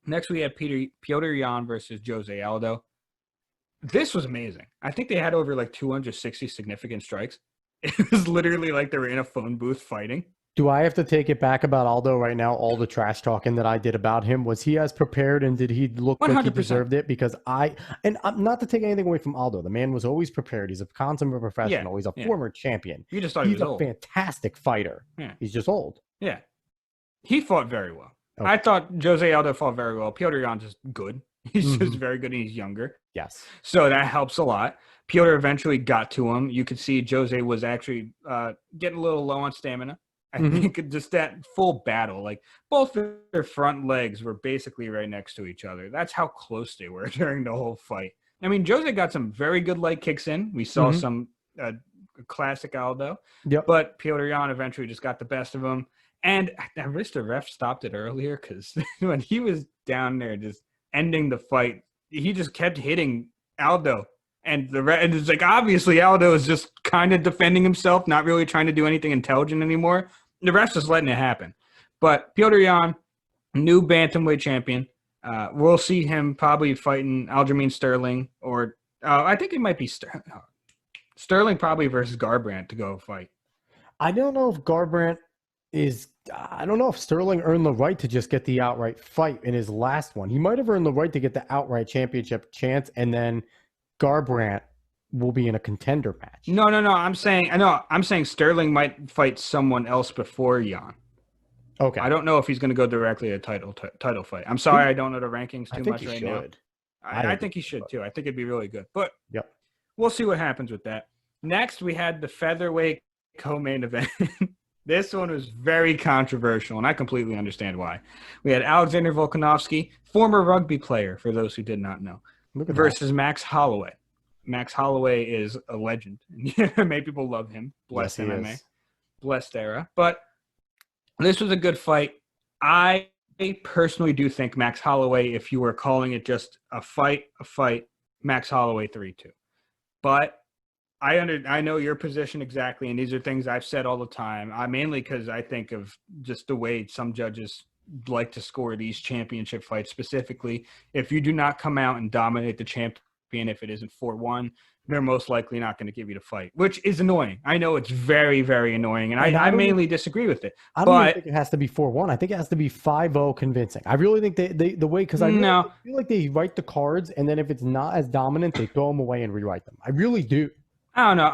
Next, we had Petr Yan versus Jose Aldo. This was amazing. I think they had over like 260 significant strikes. It was literally like they were in a phone booth fighting. Do I have to take it back about Aldo right now? All the trash talking that I did about him, was he as prepared and did he look 100%. Like he deserved it? Because and not to take anything away from Aldo, the man was always prepared. He's a consummate professional. He's a former champion. You just thought he's he was old. He's a fantastic fighter. Yeah. He's just old. Yeah. He fought very well. Okay. I thought Jose Aldo fought very well. Petr Yan's just good. He's just very good and he's younger. Yes. So that helps a lot. Petr eventually got to him. You could see Jose was actually getting a little low on stamina. I think just that full battle, like both their front legs were basically right next to each other. That's how close they were during the whole fight. I mean, Jose got some very good leg kicks in. We saw some classic Aldo. Yep. But Petr Yan eventually just got the best of him. And I wish the ref stopped it earlier because when he was down there just ending the fight, he just kept hitting Aldo. And and it's like, obviously, Aldo is just kind of defending himself, not really trying to do anything intelligent anymore. The ref's just letting it happen. But Petr Yan, new bantamweight champion. We'll see him probably fighting Aljamain Sterling, or I think it might be Sterling probably versus Garbrandt to go fight. I don't know if Garbrandt I don't know if Sterling earned the right to just get the outright fight in his last one. He might have earned the right to get the outright championship chance, and then Garbrandt will be in a contender match. No. I'm saying Sterling might fight someone else before Yan. Okay. I don't know if he's going to go directly to title fight. I'm sorry, I don't know the rankings too much right now. I think he should too. I think it'd be really good. But we'll see what happens with that. Next, we had the featherweight co-main event. This one was very controversial, and I completely understand why. We had Alexander Volkanovski, former rugby player, for those who did not know, versus Max Holloway. Max Holloway is a legend. Many people love him. Blessed MMA. Blessed era. But this was a good fight. I personally do think Max Holloway, if you were calling it just a fight, Max Holloway 3-2. But I know your position exactly, and these are things I've said all the time. Mainly because I think of just the way some judges like to score these championship fights. Specifically, if you do not come out and dominate the champion, if it isn't 4-1, they're most likely not going to give you the fight, which is annoying. I know it's very, very annoying, and I mainly disagree with it. I don't even think it has to be 4-1. I think it has to be 5-0 convincing. I really think the way, because I feel like they write the cards, and then if it's not as dominant, they throw them away and rewrite them. I really do. I don't know.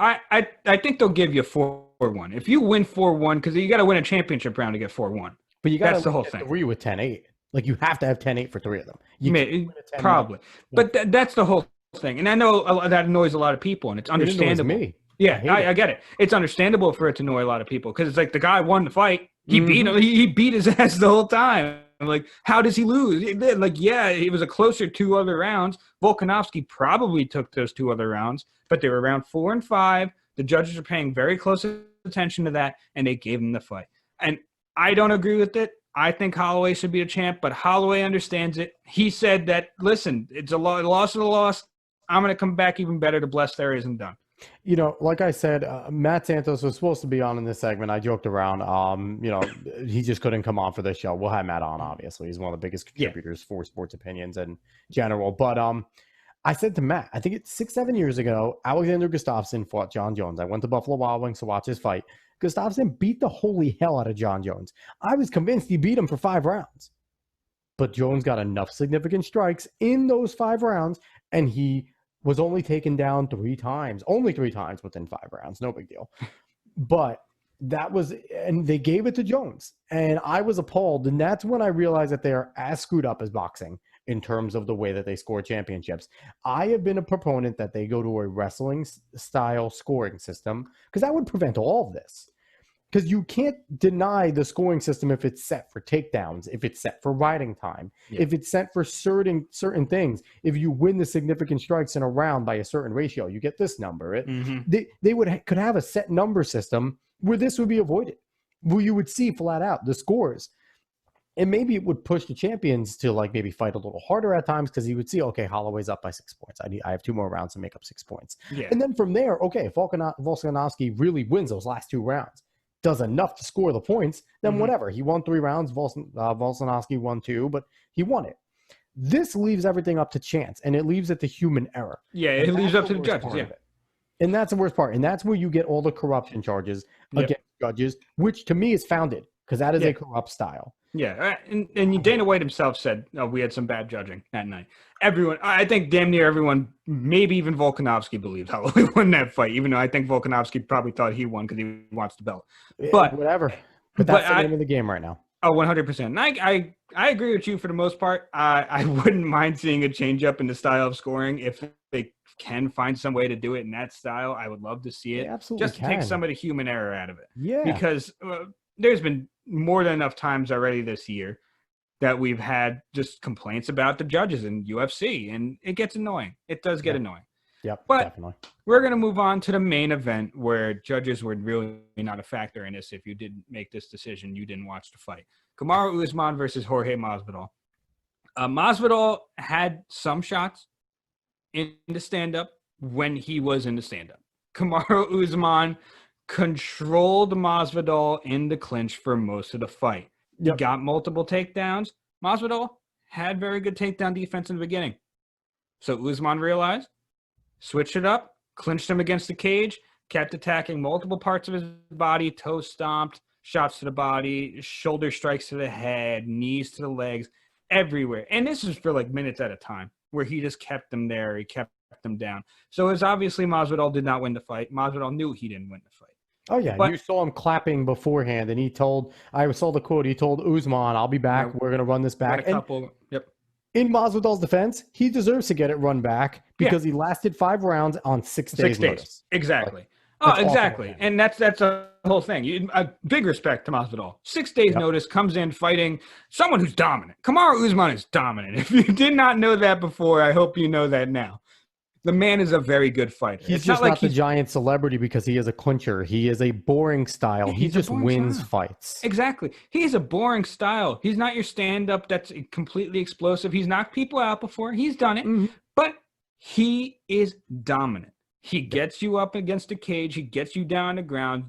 I think they'll give you 4-1. If you win 4-1, because you got to win a championship round to get 4-1. But you got to the whole thing. 3 with 10-8. Like you have to have 10-8 for 3 of them. Probably. But that's the whole thing. And I know that annoys a lot of people, and it's understandable. It annoys me. Yeah, I get it. It's understandable for it to annoy a lot of people because it's like the guy won the fight. He beat him. He beat his ass the whole time. Like, how does he lose? Like, yeah, it was a closer 2 other rounds. Volkanovski probably took those 2 other rounds, but they were round 4 and 5. The judges are paying very close attention to that, and they gave him the fight. And I don't agree with it. I think Holloway should be a champ, but Holloway understands it. He said that, listen, it's a loss of a loss. I'm going to come back even better. The blessed there isn't done. You know, like I said, Matt Santos was supposed to be on in this segment. I joked around. You know, he just couldn't come on for this show. We'll have Matt on, obviously. He's one of the biggest contributors for sports opinions in general. But I said to Matt, I think it's 6-7 years ago, Alexander Gustafsson fought John Jones. I went to Buffalo Wild Wings to watch his fight. Gustafsson beat the holy hell out of John Jones. I was convinced he beat him for 5 rounds. But Jones got enough significant strikes in those 5 rounds, and he was only taken down 3 times. Only 3 times within 5 rounds. No big deal. But that was, and they gave it to Jones. And I was appalled. And that's when I realized that they are as screwed up as boxing in terms of the way that they score championships. I have been a proponent that they go to a wrestling style scoring system because that would prevent all of this. Because you can't deny the scoring system if it's set for takedowns, if it's set for riding time, if it's set for certain things. If you win the significant strikes in a round by a certain ratio, you get this number. They could have a set number system where this would be avoided, where you would see flat out the scores. And maybe it would push the champions to like maybe fight a little harder at times because he would see, okay, Holloway's up by 6 points. I have 2 more rounds to make up 6 points. Yeah. And then from there, okay, if Volkanovski really wins those last 2 rounds, does enough to score the points, then whatever. He won 3 rounds. Volkanovski won 2, but he won it. This leaves everything up to chance, and it leaves it to human error. Yeah, it leaves up to the judges. Yeah. And that's the worst part. And that's where you get all the corruption charges against judges, which to me is founded because that is a corrupt style. Yeah, and Dana White himself said we had some bad judging that night. Everyone, I think damn near everyone, maybe even Volkanovski believed Holloway won that fight, even though I think Volkanovski probably thought he won because he wants the belt. But whatever. But that's the name of the game right now. Oh, 100%. And I agree with you for the most part. I wouldn't mind seeing a change up in the style of scoring if they can find some way to do it in that style. I would love to see it. Absolutely, just to take some of the human error out of it. Yeah. Because there's been more than enough times already this year that we've had just complaints about the judges in UFC, and it gets annoying. It does get annoying. Yep, but definitely. We're going to move on to the main event where judges were really not a factor in this. If you didn't make this decision, you didn't watch the fight. Kamaru Usman versus Jorge Masvidal. Masvidal had some shots in the stand-up when he was in the stand-up. Kamaru Usman controlled Masvidal in the clinch for most of the fight. He got multiple takedowns. Masvidal had very good takedown defense in the beginning. So Usman realized, switched it up, clinched him against the cage, kept attacking multiple parts of his body, toe stomped, shots to the body, shoulder strikes to the head, knees to the legs, everywhere. And this is for like minutes at a time where he just kept them there. He kept them down. So it's obviously Masvidal did not win the fight. Masvidal knew he didn't win the fight. Oh, yeah. But you saw him clapping beforehand, and I saw the quote, he told Usman, I'll be back. We're going to run this back. In Masvidal's defense, he deserves to get it run back because he lasted 5 rounds on 6 days. Notice. Exactly. Exactly. And that's a whole thing. Big respect to Masvidal. 6 days notice, comes in fighting someone who's dominant. Kamaru Usman is dominant. If you did not know that before, I hope you know that now. The man is a very good fighter. He's just not the giant celebrity because he is a clincher. He is a boring style. He just wins fights. Exactly. He's a boring style. He's not your stand-up that's completely explosive. He's knocked people out before. He's done it. But he is dominant. He gets you up against a cage. He gets you down on the ground.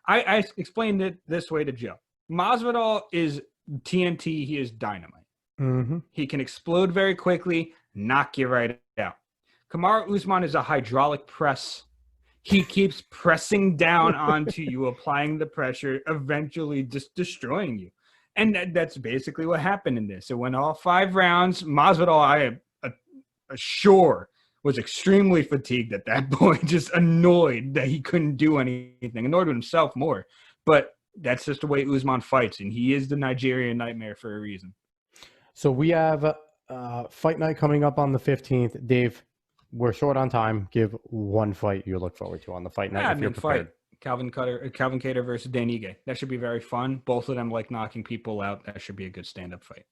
I explained it this way to Joe. Masvidal is TNT. He is dynamite. He can explode very quickly, knock you right out. Kamaru Usman is a hydraulic press. He keeps pressing down onto you, applying the pressure, eventually just destroying you. And that's basically what happened in this. It went all 5 rounds. Masvidal, I am sure, was extremely fatigued at that point, just annoyed that he couldn't do anything, annoyed with himself more. But that's just the way Usman fights, and he is the Nigerian Nightmare for a reason. So we have fight night coming up on the 15th. Dave, we're short on time. Give one fight you look forward to on the fight night if you're prepared. Calvin Kattar versus Dan Ige. That should be very fun. Both of them like knocking people out. That should be a good stand-up fight.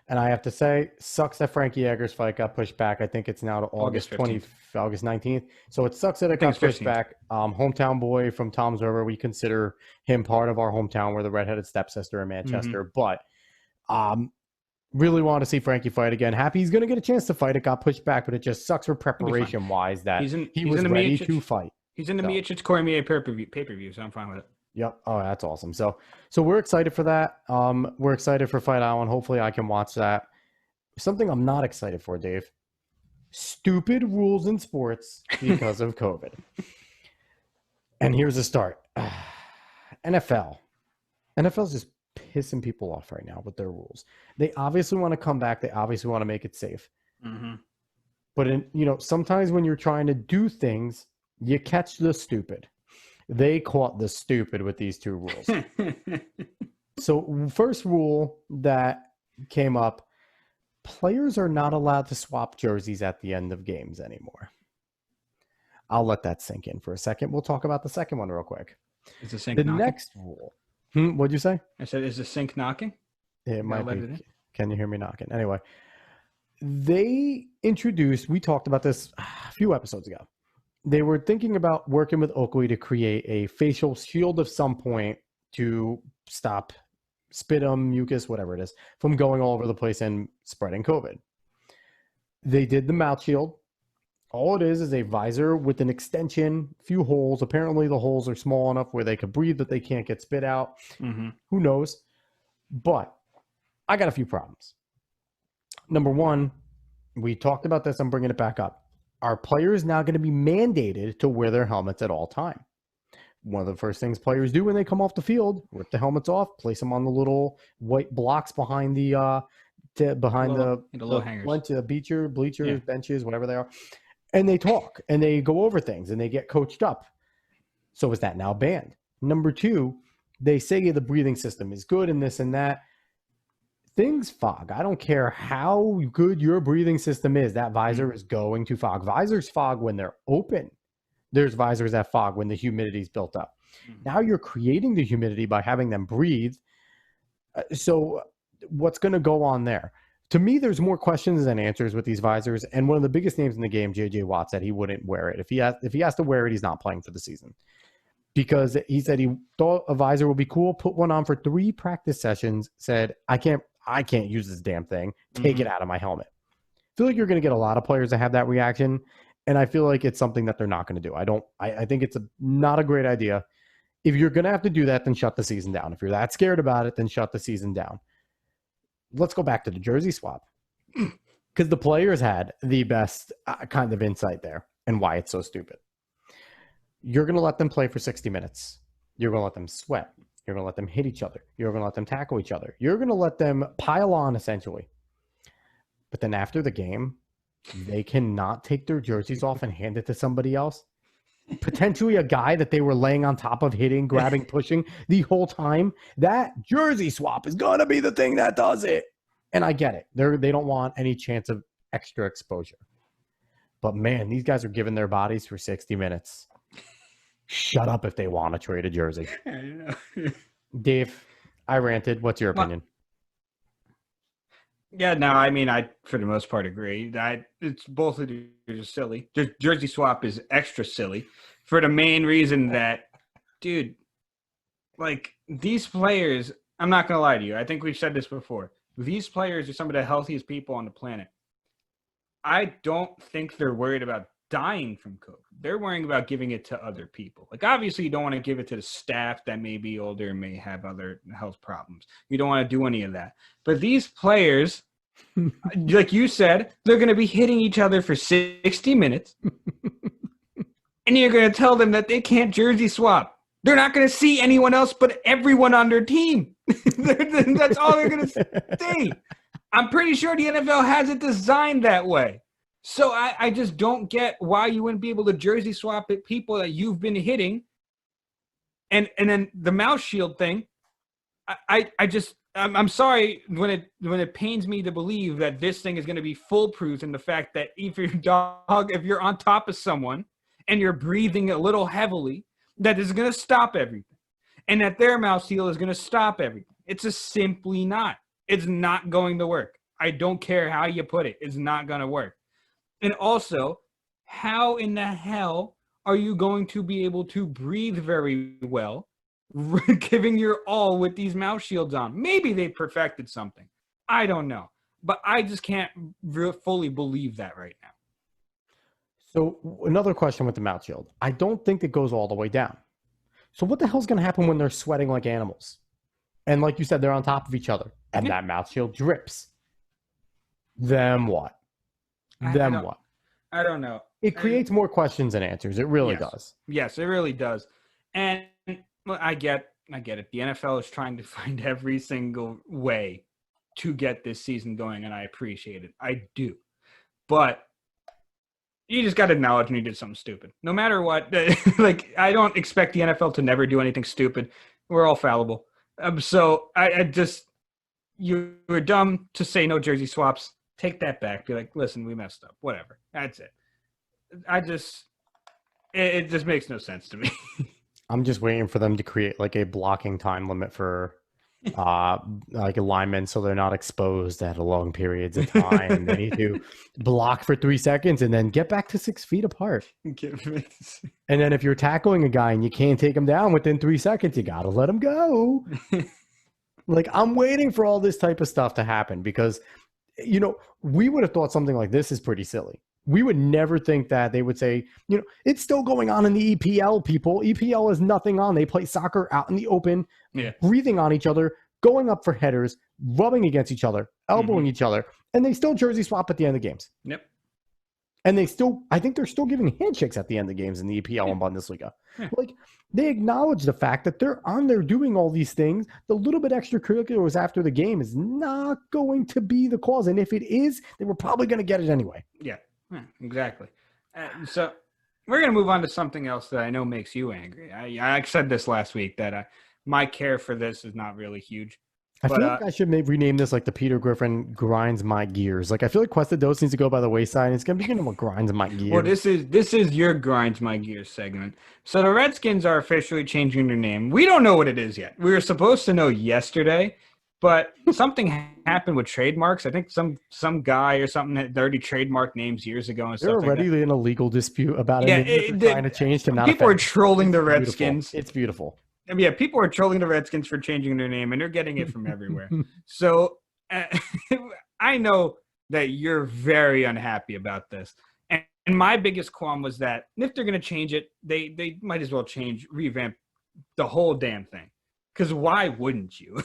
And I have to say, sucks that Frankie Edgar's fight got pushed back. I think it's now to August 19th. So it sucks that it got pushed back. Hometown boy from Tom's River. We consider him part of our hometown. We're the redheaded stepsister in Manchester. But really want to see Frankie fight again. Happy he's going to get a chance to fight. It got pushed back, but it just sucks for preparation-wise that he was ready to fight. He's in the Miocic Cormier pay-per-view, so I'm fine with it. Yep. Oh, that's awesome. So we're excited for that. We're excited for Fight Island. Hopefully I can watch that. Something I'm not excited for, Dave. Stupid rules in sports because of COVID. And here's the start. NFL. NFL's just pissing people off right now with their rules. They obviously want to come back. They obviously want to make it safe. Mm-hmm. But sometimes when you're trying to do things, you catch the stupid. They caught the stupid with these two rules. So first rule that came up, players are not allowed to swap jerseys at the end of games anymore. I'll let that sink in for a second. We'll talk about the second one real quick. Is the sink the knocking? Next rule. What'd you say? I said, is the sink knocking? It might be. Can you hear me knocking? Anyway, they introduced, we talked about this a few episodes ago. They were thinking about working with Oakley to create a facial shield of some point to stop sputum, mucus, whatever it is, from going all over the place and spreading COVID. They did the mouth shield. All it is a visor with an extension, few holes. Apparently the holes are small enough where they could breathe, but they can't get spit out. Mm-hmm. Who knows? But I got a few problems. Number one, we talked about this. I'm bringing it back up. Are players now going to be mandated to wear their helmets at all time? One of the first things players do when they come off the field, rip the helmets off, place them on the little white blocks behind the hangers, bleachers, benches, whatever they are. And they talk and they go over things and they get coached up. So is that now banned? Number two, they say the breathing system is good and this and that. Things fog. I don't care how good your breathing system is. That visor is going to fog. Visors fog when they're open. There's visors that fog when the humidity is built up. Now you're creating the humidity by having them breathe. So what's going to go on there? To me, there's more questions than answers with these visors. And one of the biggest names in the game, J.J. Watt, said he wouldn't wear it. If he has to wear it, he's not playing for the season. Because he said he thought a visor would be cool, put one on for 3 practice sessions, said, I can't use this damn thing. Take it out of my helmet. I feel like you're going to get a lot of players that have that reaction. And I feel like it's something that they're not going to do. I think it's not a great idea. If you're going to have to do that, then shut the season down. If you're that scared about it, then shut the season down. Let's go back to the jersey swap. Because the players had the best kind of insight there and why it's so stupid. You're going to let them play for 60 minutes. You're going to let them sweat. You're going to let them hit each other. You're going to let them tackle each other. You're going to let them pile on, essentially. But then after the game, they cannot take their jerseys off and hand it to somebody else. Potentially a guy that they were laying on top of, hitting, grabbing, pushing the whole time. That jersey swap is going to be the thing that does it. And I get it. They don't want any chance of extra exposure. But, man, these guys are giving their bodies for 60 minutes. Shut up if they want to trade a jersey. Dave, I ranted. What's your opinion? Yeah, no, I mean, I for the most part agree. It's both of these are silly. Jersey swap is extra silly for the main reason that, dude, like these players, I'm not going to lie to you. I think we've said this before. These players are some of the healthiest people on the planet. I don't think they're worried about dying from COVID. They're worrying about giving it to other people. Like, obviously, you don't want to give it to the staff that may be older and may have other health problems. You don't want to do any of that. But these players, like you said, they're going to be hitting each other for 60 minutes. And you're going to tell them that they can't jersey swap. They're not going to see anyone else but everyone on their team. That's all they're going to see. I'm pretty sure the NFL has it designed that way. So I just don't get why you wouldn't be able to jersey swap at people that you've been hitting And then the mouth shield thing, I'm sorry when it pains me to believe that this thing is going to be foolproof in the fact that if you're on top of someone and you're breathing a little heavily, that is going to stop everything, and that their mouth seal is going to stop everything. It's just simply not. It's not going to work. I don't care how you put it. It's not going to work. And also, how in the hell are you going to be able to breathe very well giving your all with these mouth shields on? Maybe they perfected something. I don't know. But I just can't fully believe that right now. So another question with the mouth shield. I don't think it goes all the way down. So what the hell's going to happen when they're sweating like animals? And like you said, they're on top of each other. And that mouth shield drips. Then what? What? I don't know. It creates more questions than answers. It really does. Yes, it really does. And I get it. The NFL is trying to find every single way to get this season going, and I appreciate it. I do. But you just got to acknowledge when you did something stupid. No matter what. Like, I don't expect the NFL to never do anything stupid. We're all fallible. So I just, you were dumb to say no jersey swaps. Take that back. Be like, listen, we messed up. Whatever. That's it. It just makes no sense to me. I'm just waiting for them to create like a blocking time limit for like linemen, so they're not exposed at long periods of time. They need to block for 3 seconds and then get back to 6 feet apart. And then if you're tackling a guy and you can't take him down within 3 seconds, you got to let him go. Like, I'm waiting for all this type of stuff to happen because, you know, we would have thought something like this is pretty silly. We would never think that they would say, you know, it's still going on in the EPL, people. EPL is nothing on. They play soccer out in the open, breathing on each other, going up for headers, rubbing against each other, elbowing each other, and they still jersey swap at the end of games. Yep. And I think they're still giving handshakes at the end of games in the EPL and Bundesliga. Like, they acknowledge the fact that they're on there doing all these things. The little bit extracurriculars after the game is not going to be the cause. And if it is, they were probably going to get it anyway. Yeah, exactly. So we're going to move on to something else that I know makes you angry. I said this last week that my care for this is not really huge. I feel like I should rename this like the Peter Griffin grinds my gears. Like, I feel like Cuesta needs to go by the wayside. And it's going to be what grinds my gears. Well, this is your grinds my gears segment. So the Redskins are officially changing their name. We don't know what it is yet. We were supposed to know yesterday, but something happened with trademarks. I think some guy or something had already trademarked names years ago. And they're already in a legal dispute about it. Trying to change to not. People are trolling the Redskins. It's beautiful. Yeah, people are trolling the Redskins for changing their name, and they're getting it from everywhere. So I know that you're very unhappy about this. And my biggest qualm was that if they're going to change it, they might as well revamp the whole damn thing. Because why wouldn't you?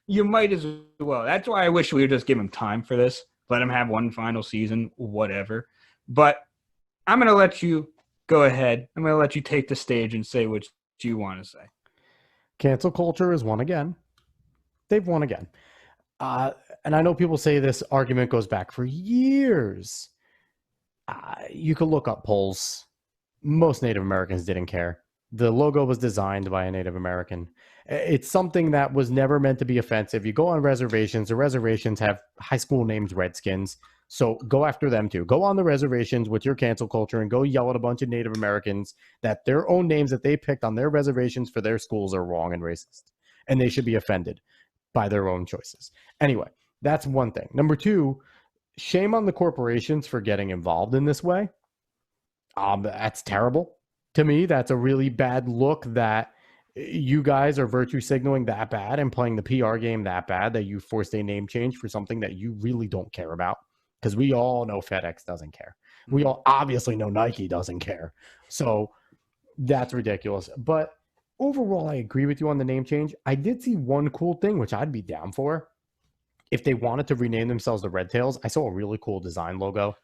You might as well. That's why I wish we would just give them time for this. Let them have one final season, whatever. But I'm going to let you go ahead. I'm going to let you take the stage and say what you want to say. Cancel culture has won again. They've won again. And I know people say this argument goes back for years. You could look up polls. Most Native Americans didn't care. The logo was designed by a Native American. It's something that was never meant to be offensive. You go on reservations. The reservations have high school named Redskins. So go after them too. Go on the reservations with your cancel culture and go yell at a bunch of Native Americans that their own names that they picked on their reservations for their schools are wrong and racist. And they should be offended by their own choices. Anyway, that's one thing. Number two, shame on the corporations for getting involved in this way. That's terrible. To me, that's a really bad look that you guys are virtue signaling that bad and playing the PR game that bad that you forced a name change for something that you really don't care about. Because we all know FedEx doesn't care. We all obviously know Nike doesn't care. So that's ridiculous. But overall, I agree with you on the name change. I did see one cool thing, which I'd be down for. If they wanted to rename themselves the Red Tails, I saw a really cool design logo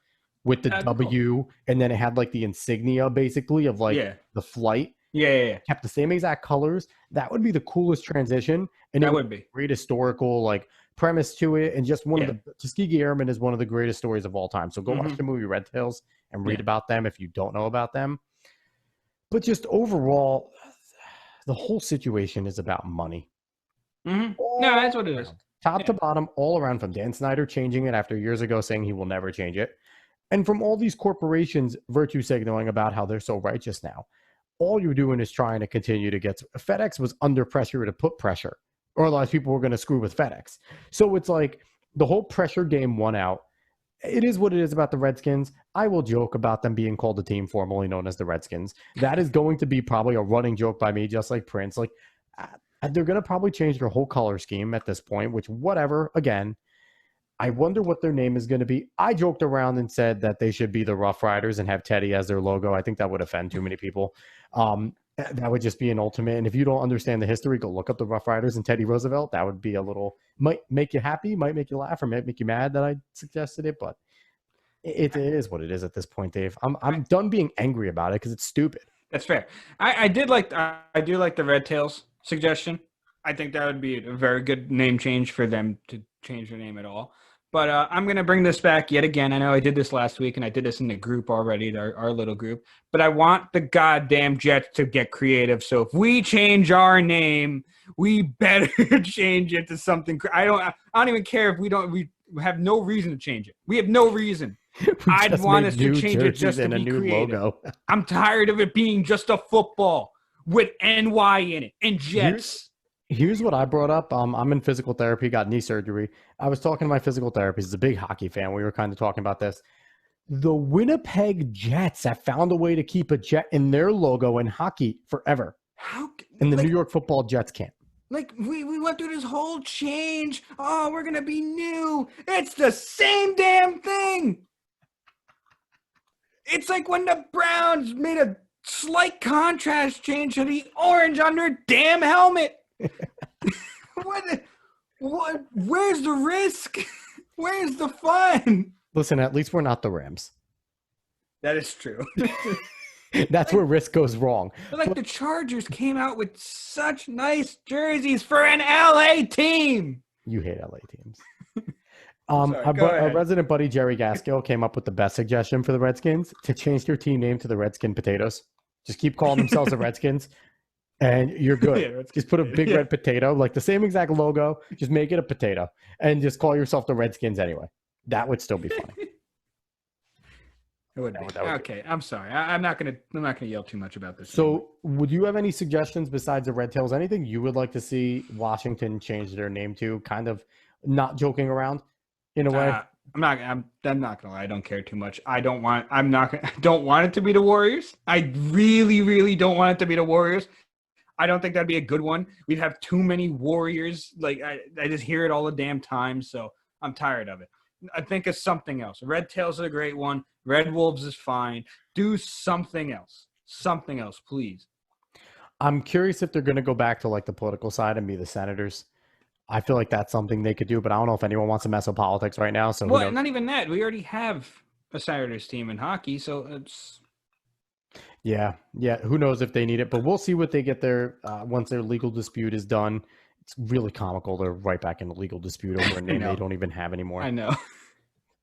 with the W, cool. And then it had like the insignia basically of like the flight. Yeah. Kept the same exact colors. That would be the coolest transition. And that would be great historical like premise to it. And just one of the Tuskegee Airmen is one of the greatest stories of all time. So go watch the movie Red Tails and read about them if you don't know about them. But just overall, the whole situation is about money. Mm-hmm. No, that's what it is. Top to bottom, all around, from Dan Snyder changing it after years ago saying he will never change it, and from all these corporations virtue signaling about how they're so righteous now. All you're doing is trying to continue to get. FedEx was under pressure to put pressure, or otherwise people were going to screw with FedEx. So it's like the whole pressure game won out. It is what it is about the Redskins. I will joke about them being called a team formerly known as the Redskins. That is going to be probably a running joke by me, just like Prince. Like, they're going to probably change their whole color scheme at this point, which, whatever. Again, I wonder what their name is going to be. I joked around and said that they should be the Rough Riders and have Teddy as their logo. I think that would offend too many people. That would just be an ultimate. And if you don't understand the history, go look up the Rough Riders and Teddy Roosevelt. That would be a little, might make you happy, might make you laugh, or might make you mad that I suggested it. But it is what it is at this point, Dave. I'm done being angry about it because it's stupid. That's fair. I do like the Red Tails suggestion. I think that would be a very good name change for them to change their name at all. But I'm going to bring this back yet again. I know I did this last week, and I did this in the group already, our little group. But I want the goddamn Jets to get creative. So if we change our name, we better change it to something. I don't even care if we have no reason to change it. We have no reason. I'd want us to change it just to be creative. Logo. I'm tired of it being just a football with NY in it and Jets. Here's what I brought up. I'm in physical therapy, got knee surgery. I was talking to my physical therapist. He's a big hockey fan. We were kind of talking about this. The Winnipeg Jets have found a way to keep a Jet in their logo in hockey forever. And the New York Football Jets can't. Like, we went through this whole change. Oh, we're going to be new. It's the same damn thing. It's like when the Browns made a slight contrast change to the orange on their damn helmet. What? Where's the risk? Where's the fun? Listen, at least we're not the Rams. That is true. That's where risk goes wrong. But the Chargers came out with such nice jerseys for an LA team. You hate LA teams. Our resident buddy Jerry Gaskill came up with the best suggestion for the Redskins: to change their team name to the Redskin Potatoes. Just keep calling themselves the Redskins. And you're good. Yeah, just put a big red potato, like the same exact logo. Just make it a potato, and just call yourself the Redskins anyway. That would still be funny. It would be. Okay, I'm sorry. I'm not gonna yell too much about this. So, would you have any suggestions besides the Red Tails? Anything you would like to see Washington change their name to? Kind of not joking around, in a way. I'm not gonna lie. I don't care too much. I don't want it to be the Warriors. I really, really don't want it to be the Warriors. I don't think that'd be a good one. We have too many Warriors. Like, I just hear it all the damn time, so I'm tired of it. I think of something else. Red Tails is a great one. Red Wolves is fine. Do something else. Something else, please. I'm curious if they're going to go back to, like, the political side and be the Senators. I feel like that's something they could do, but I don't know if anyone wants to mess with politics right now. So well, not even that. We already have a Senators team in hockey, so it's... Yeah. Who knows if they need it, but we'll see what they get there once their legal dispute is done. It's really comical. They're right back in a legal dispute over a name they don't even have anymore. I know.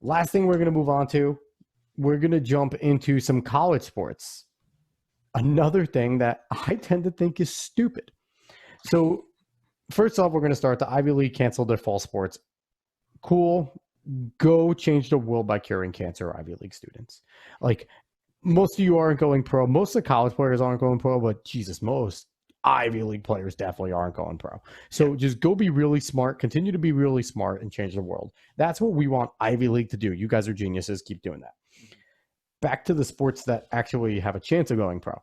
Last thing we're going to move on to, we're going to jump into some college sports. Another thing that I tend to think is stupid. So first off, we're going to start. The Ivy League canceled their fall sports. Cool. Go change the world by curing cancer, Ivy League students. Like, most of you aren't going pro. Most of the college players aren't going pro, but Jesus, most Ivy League players definitely aren't going pro. So just go be really smart, continue to be really smart, and change the world. That's what we want Ivy League to do. You guys are geniuses. Keep doing that. Back to the sports that actually have a chance of going pro.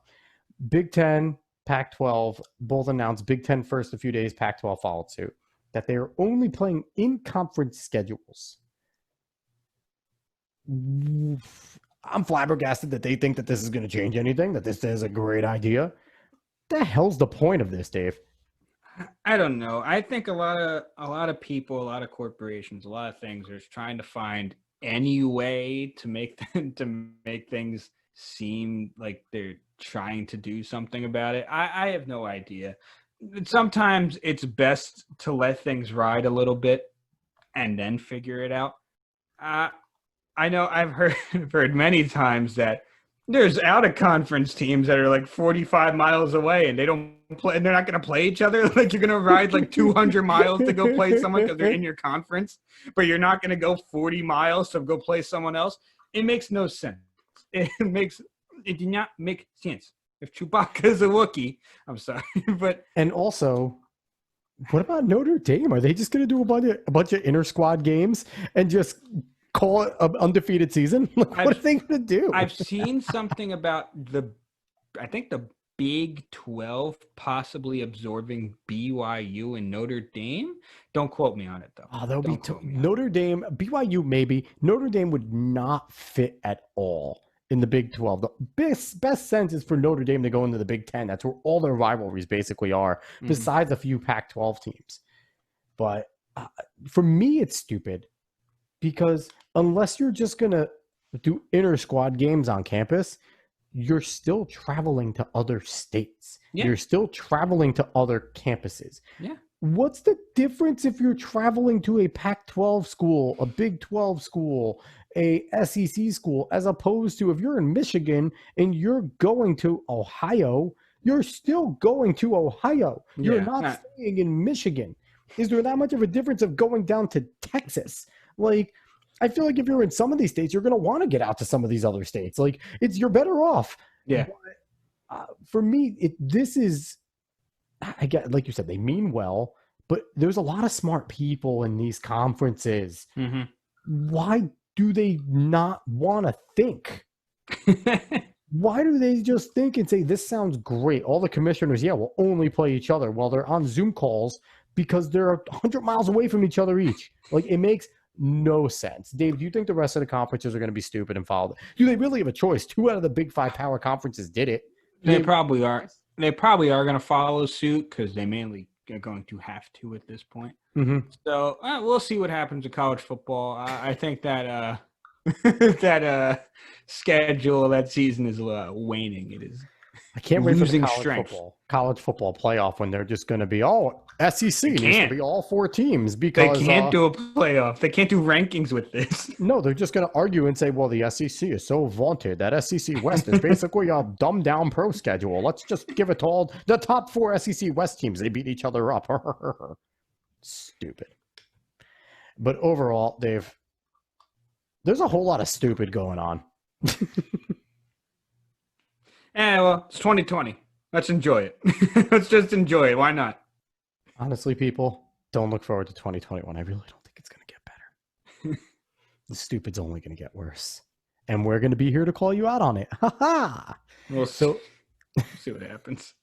Big Ten, Pac-12, both announced. Big Ten first a few days, Pac-12 followed suit, that they are only playing in conference schedules. I'm flabbergasted that they think that this is going to change anything, that this is a great idea. What the hell's the point of this, Dave? I don't know. I think a lot of people, a lot of corporations, a lot of things are trying to find any way to make things seem like they're trying to do something about it. I have no idea. Sometimes it's best to let things ride a little bit and then figure it out. I know I've heard many times that there's out of conference teams that are like 45 miles away and they don't play, and they're not going to play each other. Like you're going to ride like 200 miles to go play someone because they're in your conference, but you're not going to go 40 miles to go play someone else. It makes no sense. It did not make sense. If Chewbacca is a Wookiee, I'm sorry, but and also, what about Notre Dame? Are they just going to do a bunch of inter squad games and just call it an undefeated season? Like, what are they going to do? I've seen something about I think the Big 12 possibly absorbing BYU and Notre Dame. Don't quote me on it though. Oh, that'll be Notre Dame, BYU maybe. Notre Dame would not fit at all in the Big 12. The best sense is for Notre Dame to go into the Big 10. That's where all their rivalries basically are, besides a few Pac-12 teams. But for me, it's stupid because unless you're just going to do inter-squad games on campus, you're still traveling to other states. Yeah. You're still traveling to other campuses. Yeah. What's the difference if you're traveling to a Pac-12 school, a Big 12 school, a SEC school, as opposed to if you're in Michigan and you're going to Ohio, you're still going to Ohio. You're not staying in Michigan. Is there that much of a difference of going down to Texas? Like, I feel like if you're in some of these states, you're going to want to get out to some of these other states. Like, you're better off. Yeah. But, for me, this is, I get, like you said, they mean well, but there's a lot of smart people in these conferences. Mm-hmm. Why do they not want to think? Why do they just think and say, this sounds great? All the commissioners, will only play each other while they're on Zoom calls because they're 100 miles away from each other each. Like, it makes no sense. Dave, do you think the rest of the conferences are going to be stupid and follow? Do they really have a choice? 2 out of the Big 5 power conferences did it. They probably are. They probably are going to follow suit because they mainly are going to have to at this point. Mm-hmm. So we'll see what happens to college football. I think that that schedule that season is waning. It is. I can't wait for the college football playoff when they're just going to be SEC needs to be all 4 teams because they can't do a playoff. They can't do rankings with this. No, they're just going to argue and say, well, the SEC is so vaunted. That SEC West is basically a dumbed down pro schedule. Let's just give it to all the top 4 SEC West teams. They beat each other up. Stupid. But overall, Dave, there's a whole lot of stupid going on. Well, it's 2020. Let's enjoy it. Let's just enjoy it. Why not? Honestly, people, don't look forward to 2021. I really don't think it's going to get better. The stupid's only going to get worse. And we're going to be here to call you out on it. Ha-ha! We'll see what happens.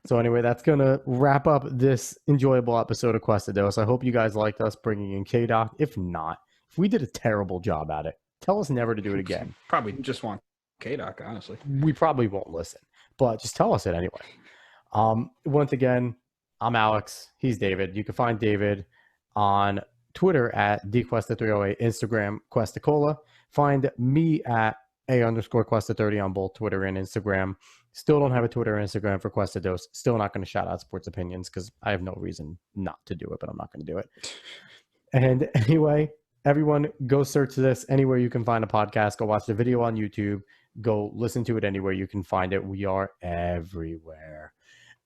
So anyway, that's going to wrap up this enjoyable episode of Cuesta Dos. I hope you guys liked us bringing in K-Doc. If not, if we did a terrible job at it, tell us never to do it again. Probably just want K-Doc, honestly. We probably won't listen, but just tell us it anyway. Once again, I'm Alex. He's David. You can find David on Twitter at dcuesta308, Instagram Cuesta-Cola. Find me at @A_Cuesta30 on both Twitter and Instagram. Still don't have a Twitter or Instagram for Cuesta Dos. Still not going to shout out sports opinions because I have no reason not to do it, but I'm not going to do it. And anyway, everyone go search this anywhere you can find a podcast. Go watch the video on YouTube. Go listen to it anywhere you can find it. We are everywhere.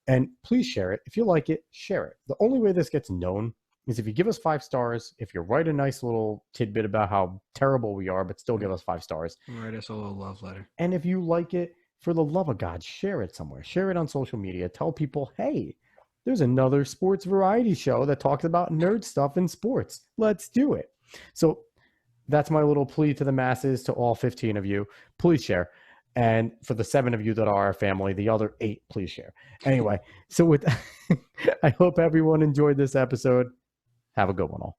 And please share it. If you like it, share it. The only way this gets known is if you give us 5 stars, if you write a nice little tidbit about how terrible we are, but still give us 5 stars. Write us a little love letter. And if you like it, for the love of God, share it somewhere. Share it on social media. Tell people, hey, there's another sports variety show that talks about nerd stuff in sports. Let's do it. So that's my little plea to the masses, to all 15 of you. Please share. And for the 7 of you that are our family, the other 8, please share. Anyway, so with I hope everyone enjoyed this episode. Have a good one all.